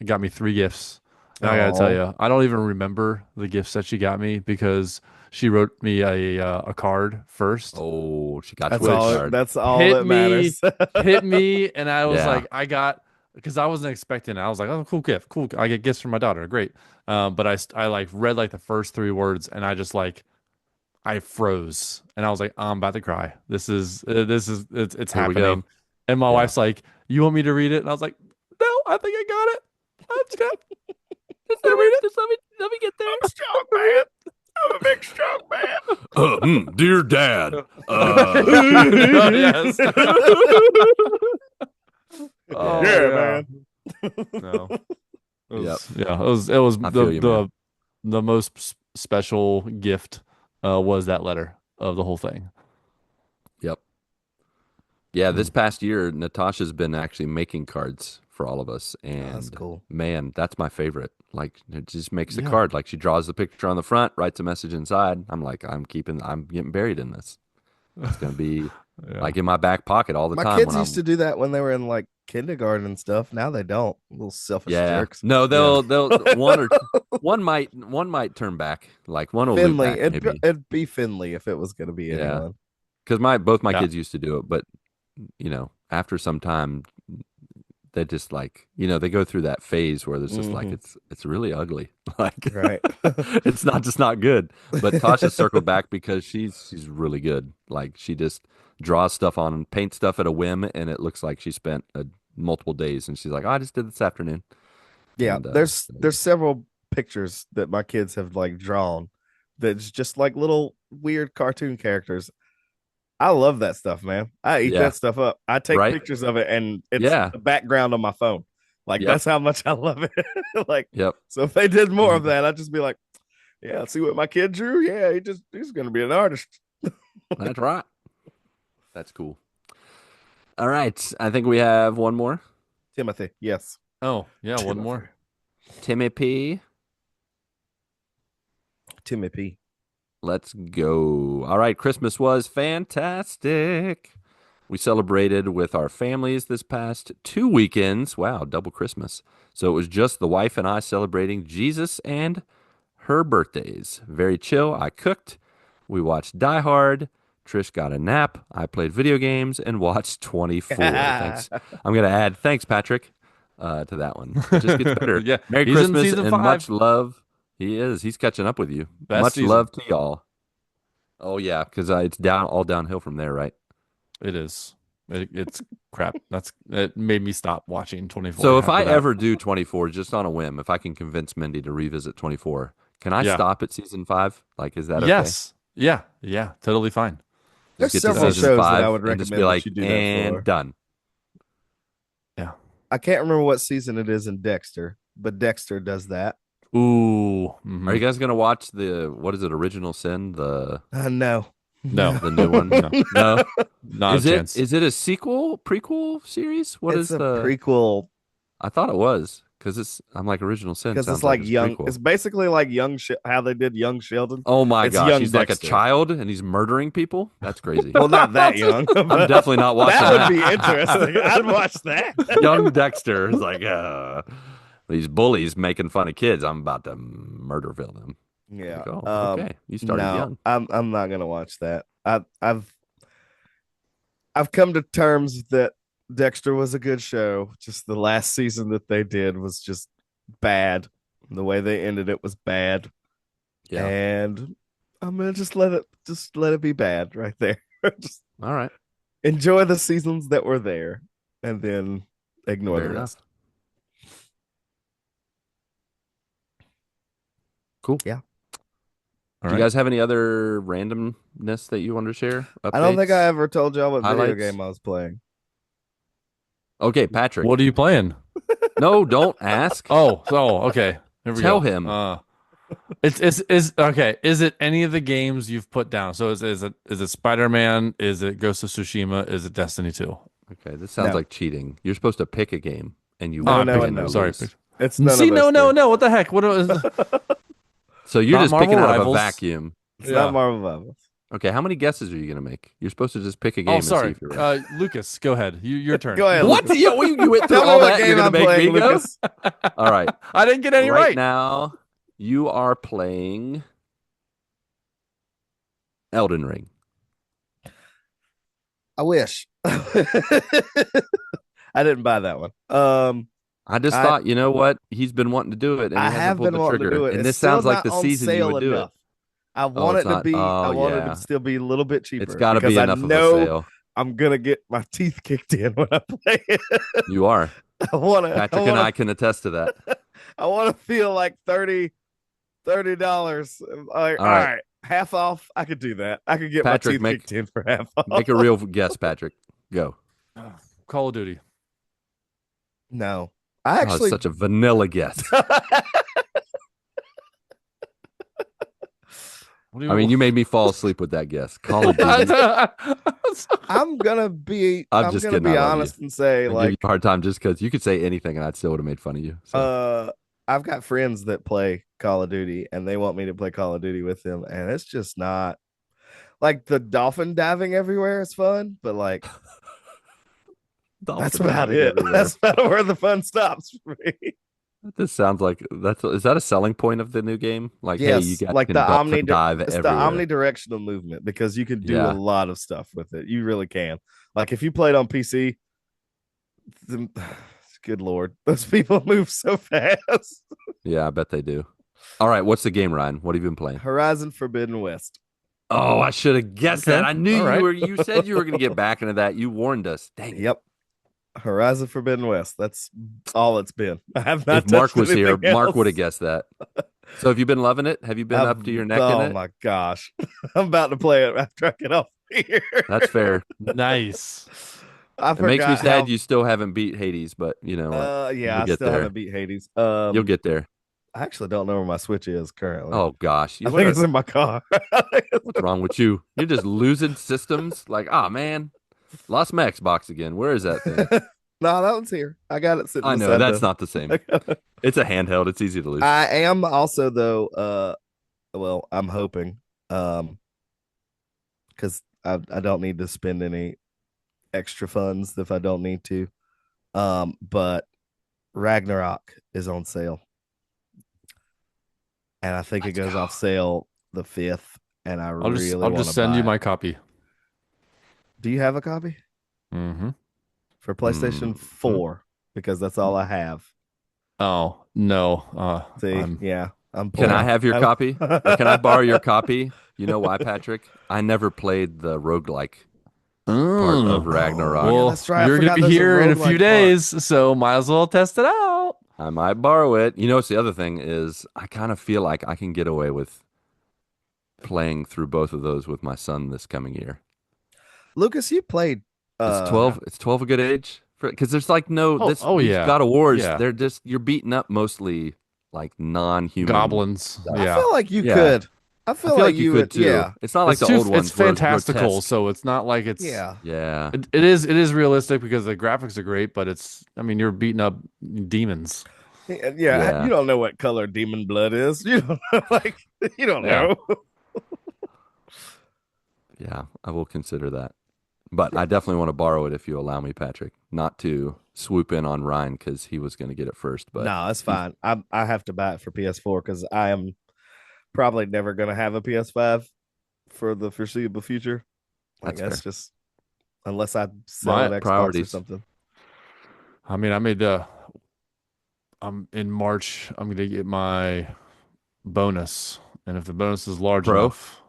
S4: got me three gifts. And I gotta tell
S3: Oh,
S4: you, I don't even remember the gifts that she got me because she wrote me a card first,
S2: Oh, she got you
S3: that's
S2: with a
S3: all.
S4: which
S2: card.
S3: That's all
S4: hit
S3: that
S4: me,
S3: matters.
S4: hit me, and I was
S2: Yeah.
S4: like, I got because I wasn't expecting it. I was like, oh, cool gift, cool. I get gifts from my daughter, great. But I like read like the first three words, and I just like I froze, and I was like, I'm about to cry. It's
S2: Here we go.
S4: happening. And my
S2: Yeah.
S4: wife's like, you want me to read it? And I was like, no, I think I got it. I'm just gonna, just gonna read it.
S2: Just let me get there.
S3: I'm a strong man. I'm a big strong man.
S2: Dear Dad.
S4: Yes. Oh
S3: Yeah,
S4: yeah.
S3: man.
S4: No. It
S2: Yep.
S4: was, yeah, it was
S2: I feel you, man.
S4: the most special gift was that letter of the whole thing.
S2: Yep. Yeah, this
S4: Mm.
S2: past year, Natasha's been actually making cards for all of us.
S3: Oh, that's
S2: And
S3: cool.
S2: man, that's my favorite. Like, it just makes the
S4: Yeah.
S2: card. Like, she draws the picture on the front, writes a message inside. I'm like, I'm getting buried in this. It's going to be
S4: Yeah.
S2: like in my back pocket all the
S3: My
S2: time
S3: kids
S2: when
S3: used
S2: I'm,
S3: to do that when they were in like kindergarten and stuff. Now they don't. Little selfish
S2: yeah.
S3: jerks.
S2: No,
S4: Yeah.
S2: they'll, one might turn back. Like, one will loop
S3: Finley,
S2: back maybe.
S3: it'd be Finley if it was going to be
S2: Yeah.
S3: anyone.
S2: Because both my
S4: Yeah.
S2: kids used to do it, but after some time, they just like, they go through that phase where there's just like
S3: Mhm.
S2: it's really ugly. Like
S3: Right.
S2: it's not good. But Tasha circled back because she's really good. Like she just draws stuff on, paints stuff at a whim, and it looks like she spent multiple days. And she's like, oh, I just did this afternoon.
S3: Yeah,
S2: And
S3: there's several pictures that my kids have like drawn that's just like little weird cartoon characters. I love that stuff, man. I eat
S2: yeah,
S3: that stuff up. I take
S2: right,
S3: pictures of it and it's
S2: yeah,
S3: the background on my phone. Like
S2: yep,
S3: that's how much I love it. Like
S2: yep.
S3: so if they did more of
S2: Mhm.
S3: that, I'd just be like, yeah, see what my kid drew? Yeah, he's gonna be an artist.
S2: That's right. That's cool. All right, I think we have one more.
S3: Timothy, yes.
S4: Oh, yeah, one
S3: Timothy.
S4: more.
S2: Timmy P.
S3: Timmy P.
S2: Let's go. All right, Christmas was fantastic. We celebrated with our families this past 2 weekends. Wow, double Christmas. So it was just the wife and I celebrating Jesus and her birthdays. Very chill. I cooked. We watched Die Hard. Trish got a nap. I played video games and watched 24. Thanks. I'm going to add thanks, Patrick, to that one. It just gets better.
S4: Yeah,
S2: Merry
S4: he's in
S2: Christmas
S4: season
S2: and much
S4: 5.
S2: love. He is. He's catching up with you.
S4: Best
S2: Much
S4: season.
S2: love to y'all. Oh, yeah, because it's all downhill from there, right?
S4: It is. It's crap. It made me stop watching 24
S2: So if
S4: after
S2: I
S4: that.
S2: ever do 24 just on a whim, if I can convince Mindy to revisit 24, can I
S4: Yeah.
S2: stop at season 5? Like, is that okay?
S4: Yes. Yeah. Yeah. Totally fine.
S3: There's
S2: Just get to
S3: several
S2: season
S3: shows that I
S2: 5
S3: would
S2: and just be
S3: recommend that
S2: like,
S3: you do that
S2: and
S3: for.
S2: done.
S4: Yeah.
S3: I can't remember what season it is in Dexter, but Dexter does that.
S4: Ooh.
S2: Are you guys gonna watch the what is it, Original Sin, the
S3: No.
S4: No.
S2: the new one?
S4: No.
S2: No.
S4: Not a chance.
S2: Is it a sequel, prequel series? What
S3: It's
S2: is
S3: a
S2: the
S3: prequel
S2: I thought it was because it's I'm like Original Sin
S3: because it's
S2: sounds like
S3: like
S2: it's a
S3: young.
S2: prequel.
S3: It's basically like how they did Young Sheldon.
S2: Oh my
S3: It's
S2: gosh,
S3: young
S2: he's like a
S3: Dexter.
S2: child and he's murdering people? That's crazy.
S3: Well, not that young.
S2: I'm
S3: But
S2: definitely not watching
S3: that would
S2: that.
S3: be interesting. I'd watch that.
S2: Young Dexter is like, these bullies making fun of kids. I'm about to murder them.
S3: Yeah.
S2: Like, oh, okay. You started
S3: No,
S2: young.
S3: I'm not gonna watch that. I've come to terms that Dexter was a good show. Just the last season that they did was just bad. The way they ended it was bad.
S2: Yeah.
S3: And I'm gonna just let it be bad right there. Just
S2: All right.
S3: enjoy the seasons that were there and then ignore
S2: Fair
S3: the
S2: enough.
S3: rest.
S2: Cool.
S3: Yeah.
S2: Do
S4: All
S2: you
S4: right.
S2: guys have any other randomness that you want to share?
S3: I don't think I
S2: Updates?
S3: ever told y'all what video
S2: Highlights?
S3: game I was playing.
S2: Okay, Patrick.
S4: What are you playing?
S2: No, don't ask.
S4: Okay. Here we
S2: Tell
S4: go.
S2: him.
S4: It's okay. Is it any of the games you've put down? So is it Spider-Man? Is it Ghost of Tsushima? Is it Destiny 2?
S2: Okay, this sounds
S3: No.
S2: like cheating. You're supposed to pick a game and you
S3: No,
S2: win
S3: no,
S2: and
S3: no.
S2: you
S4: Sorry.
S2: lose.
S3: It's none
S4: See,
S3: of those three.
S4: no. What the heck? What is
S2: So you're
S4: Not
S2: just
S4: Marvel
S2: picking out of a
S4: Rivals.
S2: vacuum.
S3: It's
S4: Yeah.
S3: not Marvel Rivals.
S2: Okay, how many guesses are you going to make? You're supposed to just pick a game
S4: Oh,
S2: and see
S4: sorry.
S2: if you're right.
S4: Lucas, go ahead. Your turn.
S3: Go ahead.
S2: What?
S3: Lucas.
S2: You went through
S3: Tell me
S2: all
S3: what
S2: that? You're
S3: game
S2: going to
S3: I'm
S2: make
S3: playing,
S2: me go?
S3: Lucas.
S2: All right.
S4: I didn't get any right.
S2: Now, you are playing Elden Ring.
S3: I wish. I didn't buy that one.
S2: I just
S3: I-
S2: thought, you know what? He's been wanting to do it, and
S3: I
S2: he hasn't
S3: have
S2: pulled
S3: been
S2: the
S3: wanting
S2: trigger.
S3: to do it.
S2: And
S3: It's
S2: this
S3: still
S2: sounds like
S3: not
S2: the
S3: on
S2: season you
S3: sale
S2: would do
S3: enough.
S2: it.
S3: I want
S2: it's
S3: it to
S2: not-
S3: be.
S2: oh,
S3: I want it
S2: yeah.
S3: to still be a little bit cheaper.
S2: It's got to
S3: because
S2: be
S3: I
S2: enough of a
S3: know
S2: sale.
S3: I'm gonna get my teeth kicked in when I play it.
S2: You are.
S3: I want to.
S2: Patrick and I can attest to that.
S3: I want to feel like $30. Like,
S2: All
S3: all
S2: right.
S3: right, half off. I could do that. I could get
S2: Patrick,
S3: my teeth kicked in for half off.
S2: Make a real guess, Patrick. Go.
S4: Call of Duty.
S3: No, I
S2: Oh,
S3: actually.
S2: it's such a vanilla guess.
S4: What do
S2: I mean, you made me fall asleep with that guess. Call of Duty.
S3: I'm gonna be.
S2: I'm
S3: I'm
S2: just
S3: gonna
S2: kidding,
S3: be
S2: I love
S3: honest and say
S2: I give you
S3: like
S2: a hard time just because you could say anything and I still would have made fun of you. So.
S3: I've got friends that play Call of Duty and they want me to play Call of Duty with them, and it's just not like the dolphin diving everywhere is fun, but like that's
S2: Dolphin
S3: about
S2: diving
S3: it.
S2: everywhere.
S3: That's about where the fun stops for me.
S2: This sounds like is that a selling point of the new game? Like, hey, you
S3: Yes,
S2: got
S3: like
S2: can
S3: the
S2: dolphin dive
S3: it's
S2: everywhere.
S3: the omnidirectional movement because you can do
S2: Yeah.
S3: a lot of stuff with it. You really can. Like if you played on PC, good lord, those people move so fast.
S2: Yeah, I bet they do. All right, what's the game, Ryan? What have you been playing?
S3: Horizon Forbidden West.
S2: Oh, I should have guessed
S4: Okay.
S2: that. I knew
S4: All right.
S2: you said you were going to get back into that. You warned us. Dang it.
S3: Yep. Horizon Forbidden West. That's all it's been. I have not
S2: If Mark
S3: touched
S2: was here,
S3: anything
S2: Mark
S3: else.
S2: would have guessed that. So have you been loving it? Have you been up to your neck in
S3: Oh
S2: it?
S3: my gosh. I'm about to play it after I get off here.
S2: That's fair.
S4: Nice.
S3: I
S2: It makes me
S3: forgot
S2: sad
S3: how-
S2: you still haven't beat Hades, but you know what?
S3: yeah,
S2: You'll
S3: I
S2: get
S3: still
S2: there.
S3: haven't beat Hades.
S2: You'll get there.
S3: I actually don't know where my Switch is currently.
S2: Oh gosh,
S3: I think it's in my car.
S2: what's wrong with you? You're just losing systems. Like, oh man, lost my Xbox again. Where is that thing?
S3: No, that one's here. I got it sitting.
S2: I know
S3: beside
S2: that's
S3: the-
S2: not the same. It's a handheld. It's easy to lose.
S3: I am also though. Well, I'm hoping. Because I don't need to spend any extra funds if I don't need to. But Ragnarok is on sale, and I think
S2: Let's
S3: it goes
S2: go.
S3: off sale the 5th. And I
S4: I'll
S3: really
S4: just
S3: want to
S4: send you my copy.
S3: Do you have a copy
S4: Mm-hmm.
S3: for PlayStation
S2: Mhm.
S3: 4? Because that's all I have.
S4: Oh no.
S3: See,
S4: I'm-
S3: yeah, I'm.
S2: Can
S3: poor.
S2: I have your copy? Or can I borrow your copy? You know why, Patrick? I never played the roguelike part of Ragnarok.
S3: Yeah,
S4: Well,
S3: that's right. I
S4: you're gonna
S3: forgot
S4: be
S3: there's a
S4: here in a
S3: roguelike
S4: few
S3: part.
S4: days, so might as well test it out.
S2: I might borrow it. You know, what's the other thing is I kind of feel like I can get away with playing through both of those with my son this coming year.
S3: Lucas, you played.
S2: It's 12. It's 12 a good age? Because there's like no
S4: Oh,
S2: this.
S4: oh,
S2: these
S4: yeah.
S2: God of Wars.
S4: Yeah.
S2: They're just you're beating up mostly like non-human
S4: Goblins.
S2: stuff.
S3: I
S4: Yeah.
S3: feel like you
S2: Yeah.
S3: could. I
S2: I
S3: feel
S2: feel
S3: like
S2: like you
S3: you
S2: could
S3: would.
S2: too.
S3: Yeah.
S2: It's not like the old ones
S4: It's
S2: where it was
S4: fantastical,
S2: grotesque.
S4: so it's not like it's
S3: Yeah.
S2: Yeah.
S4: it is realistic because the graphics are great, but it's I mean you're beating up demons.
S3: Yeah. You
S2: Yeah.
S3: don't know what color demon blood is. You don't know, like you don't
S4: Yeah.
S3: know.
S2: Yeah. I will consider that. But I definitely want to borrow it if you allow me, Patrick. Not to swoop in on Ryan because he was going to get it first, but
S3: No, that's
S2: he's
S3: fine. I have to buy it for PS4 because I am probably never gonna have a PS5 for the foreseeable future. Like
S2: that's
S3: that's
S2: fair.
S3: just unless I sell
S4: My
S3: an Xbox or
S2: Priorities.
S3: something.
S4: I mean, I'm in March. I'm gonna get my bonus, and if the bonus is large
S2: Pro?
S4: enough,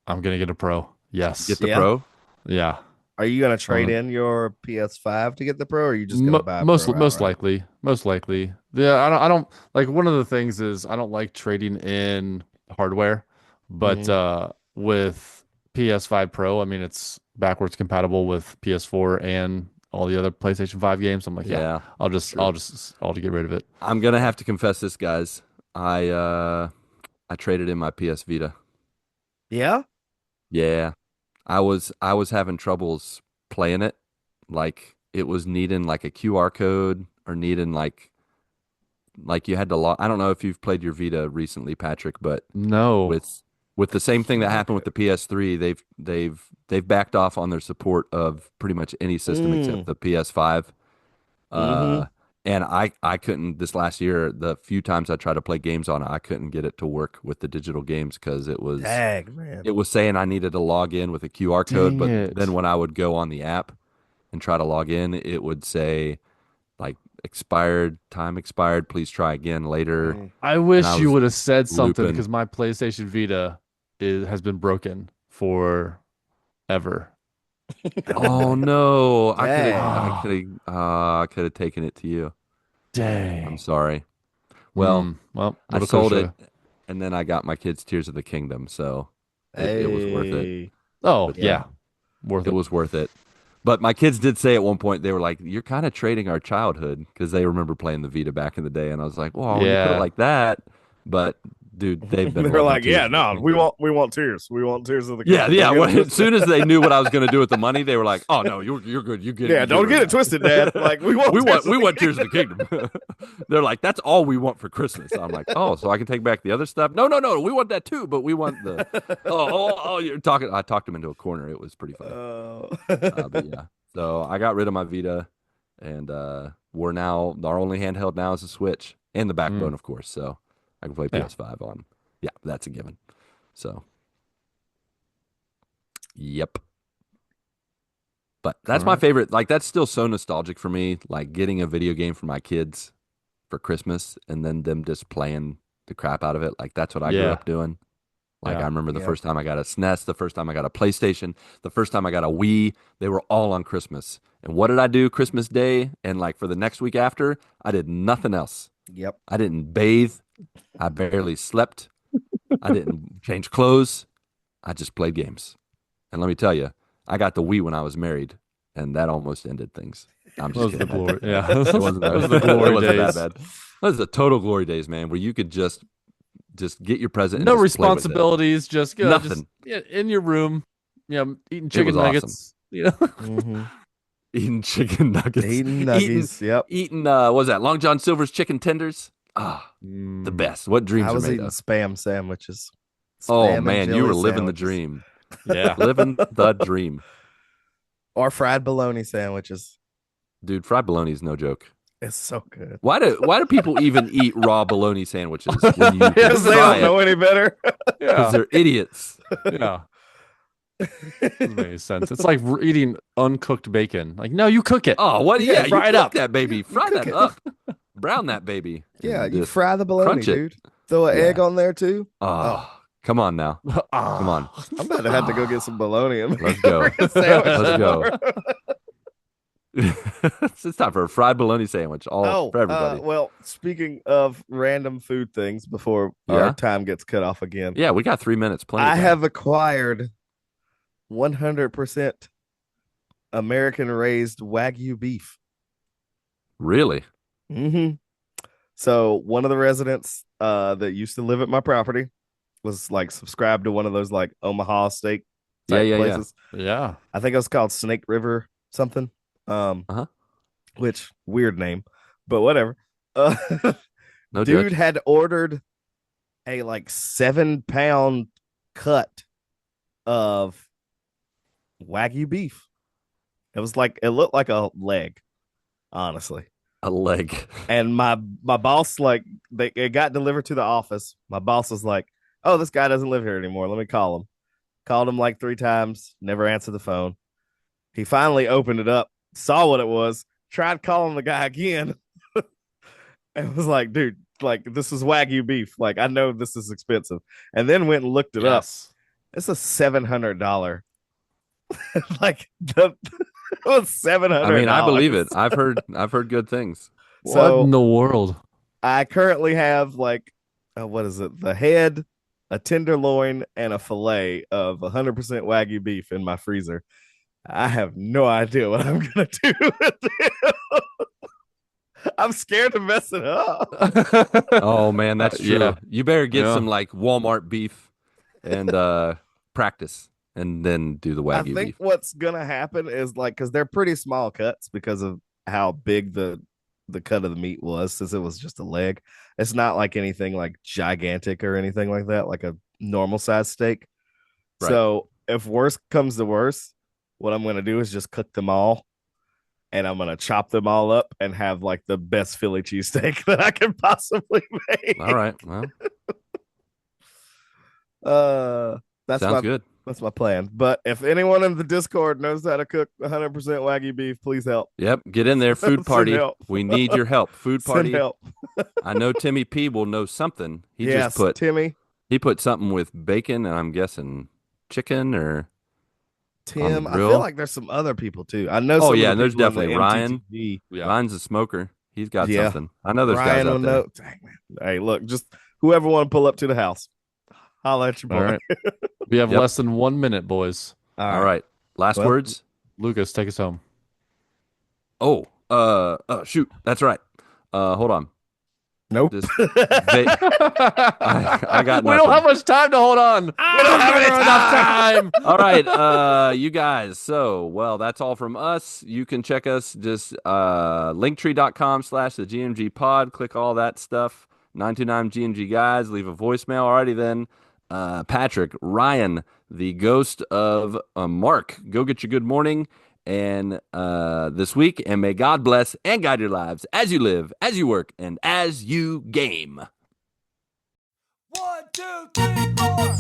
S4: I'm gonna get a pro. Yes.
S2: Get the
S3: Yeah.
S2: pro?
S4: Yeah.
S3: Are you gonna trade
S4: Um,
S3: in your PS5 to get the Pro, or are you just gonna buy a Pro
S4: most
S3: outright?
S4: likely, most likely. Yeah. I don't like one of the things is I don't like trading in hardware, but
S3: Mhm.
S4: with PS5 Pro, I mean it's backwards compatible with PS4 and all the other PlayStation 5 games. I'm like, yeah,
S2: Yeah.
S4: I'll
S2: True.
S4: just I'll get rid of it.
S2: I'm gonna have to confess this, guys. I traded in my PS Vita.
S3: Yeah.
S2: Yeah. I was having troubles playing it. Like it was needing like a QR code or needing like you had to log. I don't know if you've played your Vita recently, Patrick, but
S4: No.
S2: with with the same thing that
S3: QR
S2: happened with
S3: code.
S2: the PS3, they've backed off on their support of pretty much any system except
S3: Mm.
S2: the PS5.
S3: Mm-hmm.
S2: Uh, and I couldn't this last year. The few times I tried to play games on it, I couldn't get it to work with the digital games because
S3: Dag, man.
S2: it was saying I needed to log in with a QR code.
S4: Dang
S2: But then
S4: it.
S2: when I would go on the app and try to log in, it would say like expired, time expired. Please try again later.
S3: Mm.
S4: I
S2: And I
S4: wish you
S2: was
S4: would have said something
S2: looping.
S4: because my PlayStation Vita has been broken forever.
S2: Oh no,
S3: Dang.
S2: I could have taken it to you. I'm
S4: Dang.
S2: sorry. Well,
S4: Well,
S2: I
S4: what could
S2: sold it
S4: have
S2: and then I got my kids Tears of the Kingdom, so it was worth it.
S3: Hey.
S4: Oh,
S2: But
S3: Yeah.
S4: yeah. Worth
S2: it
S4: it.
S2: was worth it. But my kids did say at one point they were like, "You're kind of trading our childhood," because they remember playing the Vita back in the day, and I was like, "Well, when you put it
S4: Yeah.
S2: like that," but dude, they've been
S3: They're
S2: loving
S3: like,
S2: Tears
S3: yeah,
S2: of the
S3: no,
S2: Kingdom.
S3: we want tears. We want tears of the
S2: Yeah,
S3: kingdom. Don't
S2: yeah.
S3: get
S2: Well,
S3: it
S2: as
S3: twisted.
S2: soon as they knew what I was going to do with the money, they were like, "Oh no, you're good.
S3: Yeah,
S2: You get it
S3: don't
S2: right
S3: get it twisted, Dad.
S2: now."
S3: Like we want tears of
S2: We
S3: the
S2: want Tears of
S3: kingdom.
S2: the Kingdom. They're like, "That's all we want for Christmas." I'm like, "Oh, so I can take back the other stuff?" No, no, no. We want that too, but we want the you're talking. I talked him into a corner. It was pretty funny.
S3: Oh.
S2: But yeah, so I got rid of my Vita, and we're now our only handheld now is a Switch and the
S4: Mm,
S2: Backbone, of course. So I can play
S4: yeah.
S2: PS5 on. Yeah, that's a given. So yep. But
S4: All
S2: that's my
S4: right.
S2: favorite. Like that's still so nostalgic for me. Like getting a video game for my kids for Christmas and then them just playing the crap out of it. Like that's what I grew
S4: Yeah.
S2: up doing. Like I
S4: Yeah.
S2: remember the
S3: Yeah.
S2: first time I got a SNES, the first time I got a PlayStation, the first time I got a Wii, they were all on Christmas. And what did I do Christmas Day and like for the next week after? I did nothing else.
S3: Yep.
S2: I didn't bathe. I barely slept. I didn't change clothes. I just played games. And let me tell you, I got the Wii when I was married, and that almost ended things. I'm just
S4: Those are the
S2: kidding.
S4: glory. Yeah.
S2: It wasn't
S4: Those
S2: that.
S4: are the
S2: It
S4: glory
S2: wasn't that
S4: days.
S2: bad. Those are total glory days, man, where you could just get your present and
S4: No
S2: just play with it.
S4: responsibilities, just
S2: Nothing.
S4: yeah, in your room, eating
S2: It was
S4: chicken
S2: awesome.
S4: nuggets. You know?
S3: Mm-hmm.
S2: Eating chicken nuggets.
S3: Eating
S2: Eating
S3: nuggies. Yep.
S2: eating what was that? Long John Silver's chicken tenders. Ah, the
S4: Mm,
S2: best. What
S3: I
S2: dreams are
S3: was
S2: made
S3: eating
S2: of.
S3: spam sandwiches.
S2: Oh
S3: Spam and
S2: man, you
S3: jelly
S2: were living the
S3: sandwiches.
S2: dream.
S4: yeah.
S2: Living the dream.
S3: Or fried bologna sandwiches.
S2: Dude, fried bologna is no joke.
S3: It's so good.
S2: Why do people even eat raw bologna sandwiches when you can
S3: Because they
S2: fry
S3: don't know
S2: it?
S3: any better.
S2: Because
S4: Yeah.
S2: they're idiots.
S4: Yeah. Doesn't make any sense. It's like eating uncooked bacon. Like, no, you cook it.
S2: Oh, what?
S3: Yeah,
S2: Yeah, you
S4: fry it
S2: cook
S4: up.
S2: that baby.
S3: You
S2: Fry
S3: cook
S2: that
S3: it.
S2: up. Brown that baby.
S3: Yeah,
S2: And
S3: you
S2: just
S3: fry the bologna,
S2: crunch it.
S3: dude. Throw an
S2: Yeah.
S3: egg on there too. Oh,
S2: Oh, come on now. Come on.
S4: Ah.
S3: I'm about to have to go get some bologna and
S2: Let's go.
S3: make a sandwich
S2: Let's go.
S3: tomorrow.
S2: It's time for a fried bologna sandwich, all for everybody.
S3: Well, speaking of random food things before our
S2: Yeah,
S3: time gets cut off again,
S2: yeah, we got 3 minutes. Plenty.
S3: I
S2: of time.
S3: have acquired 100% American raised wagyu beef.
S2: Really.
S3: Mm-hmm. So one of the residents that used to live at my property was like subscribed to one of those like Omaha steak
S2: Yeah,
S3: type
S2: yeah, yeah.
S3: places.
S4: Yeah.
S3: I think it was called Snake River something.
S2: Uh-huh.
S3: Which weird name, but whatever. Uh,
S2: No
S3: dude
S2: judge.
S3: had ordered a like 7 pound cut of wagyu beef. It looked like a leg, honestly.
S2: A leg.
S3: And my boss it got delivered to the office. My boss was like, "Oh, this guy doesn't live here anymore. Let me call him." Called him like 3 times, never answered the phone. He finally opened it up, saw what it was, tried calling the guy again, and was like, "Dude, like this is wagyu beef. Like I know this is expensive." And then went and looked it up.
S4: Yes.
S3: It's a $700 like the it was $700.
S2: I mean, I believe it. I've heard good things.
S4: What
S3: So
S4: in the world?
S3: I currently have like what is it? The head, a tenderloin, and a fillet of 100% wagyu beef in my freezer. I have no idea what I'm gonna do with it. I'm scared to mess it up.
S2: Oh man, that's true.
S4: Yeah.
S2: You better get
S4: Yeah.
S2: some like Walmart beef and practice and then do the
S3: I
S2: wagyu
S3: think
S2: beef.
S3: what's gonna happen is like because they're pretty small cuts because of how big the cut of the meat was, since it was just a leg. It's not like anything like gigantic or anything like that, like a normal size steak.
S2: Right.
S3: So if worse comes to worse, what I'm gonna do is just cook them all, and I'm gonna chop them all up and have like the best Philly cheesesteak that I can possibly make.
S2: All right. Well,
S3: That's
S2: sounds good.
S3: that's my plan. But if anyone in the Discord knows how to cook 100% wagyu beef, please help.
S2: Yep. Get in there. Food
S3: Send
S2: party.
S3: help.
S2: We need your help. Food
S3: Send
S2: party.
S3: help.
S2: I know Timmy P will know something. He
S3: Yes,
S2: just put
S3: Timmy,
S2: he put something with bacon and I'm guessing chicken or on the
S3: Tim. I feel
S2: grill.
S3: like there's some other people too. I know
S2: Oh
S3: some
S2: yeah,
S3: of
S2: and
S3: the
S2: there's
S3: people in the
S2: definitely Ryan.
S3: MTTV.
S4: Yeah.
S2: Ryan's a smoker. He's got
S3: Yeah.
S2: something. I know there's
S3: Ryan
S2: guys
S3: will
S2: out there.
S3: know. Dang, man. Hey, look, just whoever want to pull up to the house, holla at your boy.
S4: All right. We have
S2: Yep.
S4: less than 1 minute, boys.
S2: All right. Last
S3: Well,
S2: words.
S4: Lucas, take us home.
S2: Oh, shoot. That's right. Hold on.
S3: Nope.
S2: Just I got
S4: We don't
S2: nothing.
S4: have much time to hold on. We
S3: don't have any
S4: enough time.
S2: All right, you guys. So, well, that's all from us. You can check us just linktree.com/the GMG pod. Click all that stuff. 929 GMG guys. Leave a voicemail. Alrighty then. Patrick, Ryan, the ghost of Mark. Go get your good morning and this week, and may God bless and guide your lives as you live, as you work, and as you game.
S1: 1, 2, 3, 4.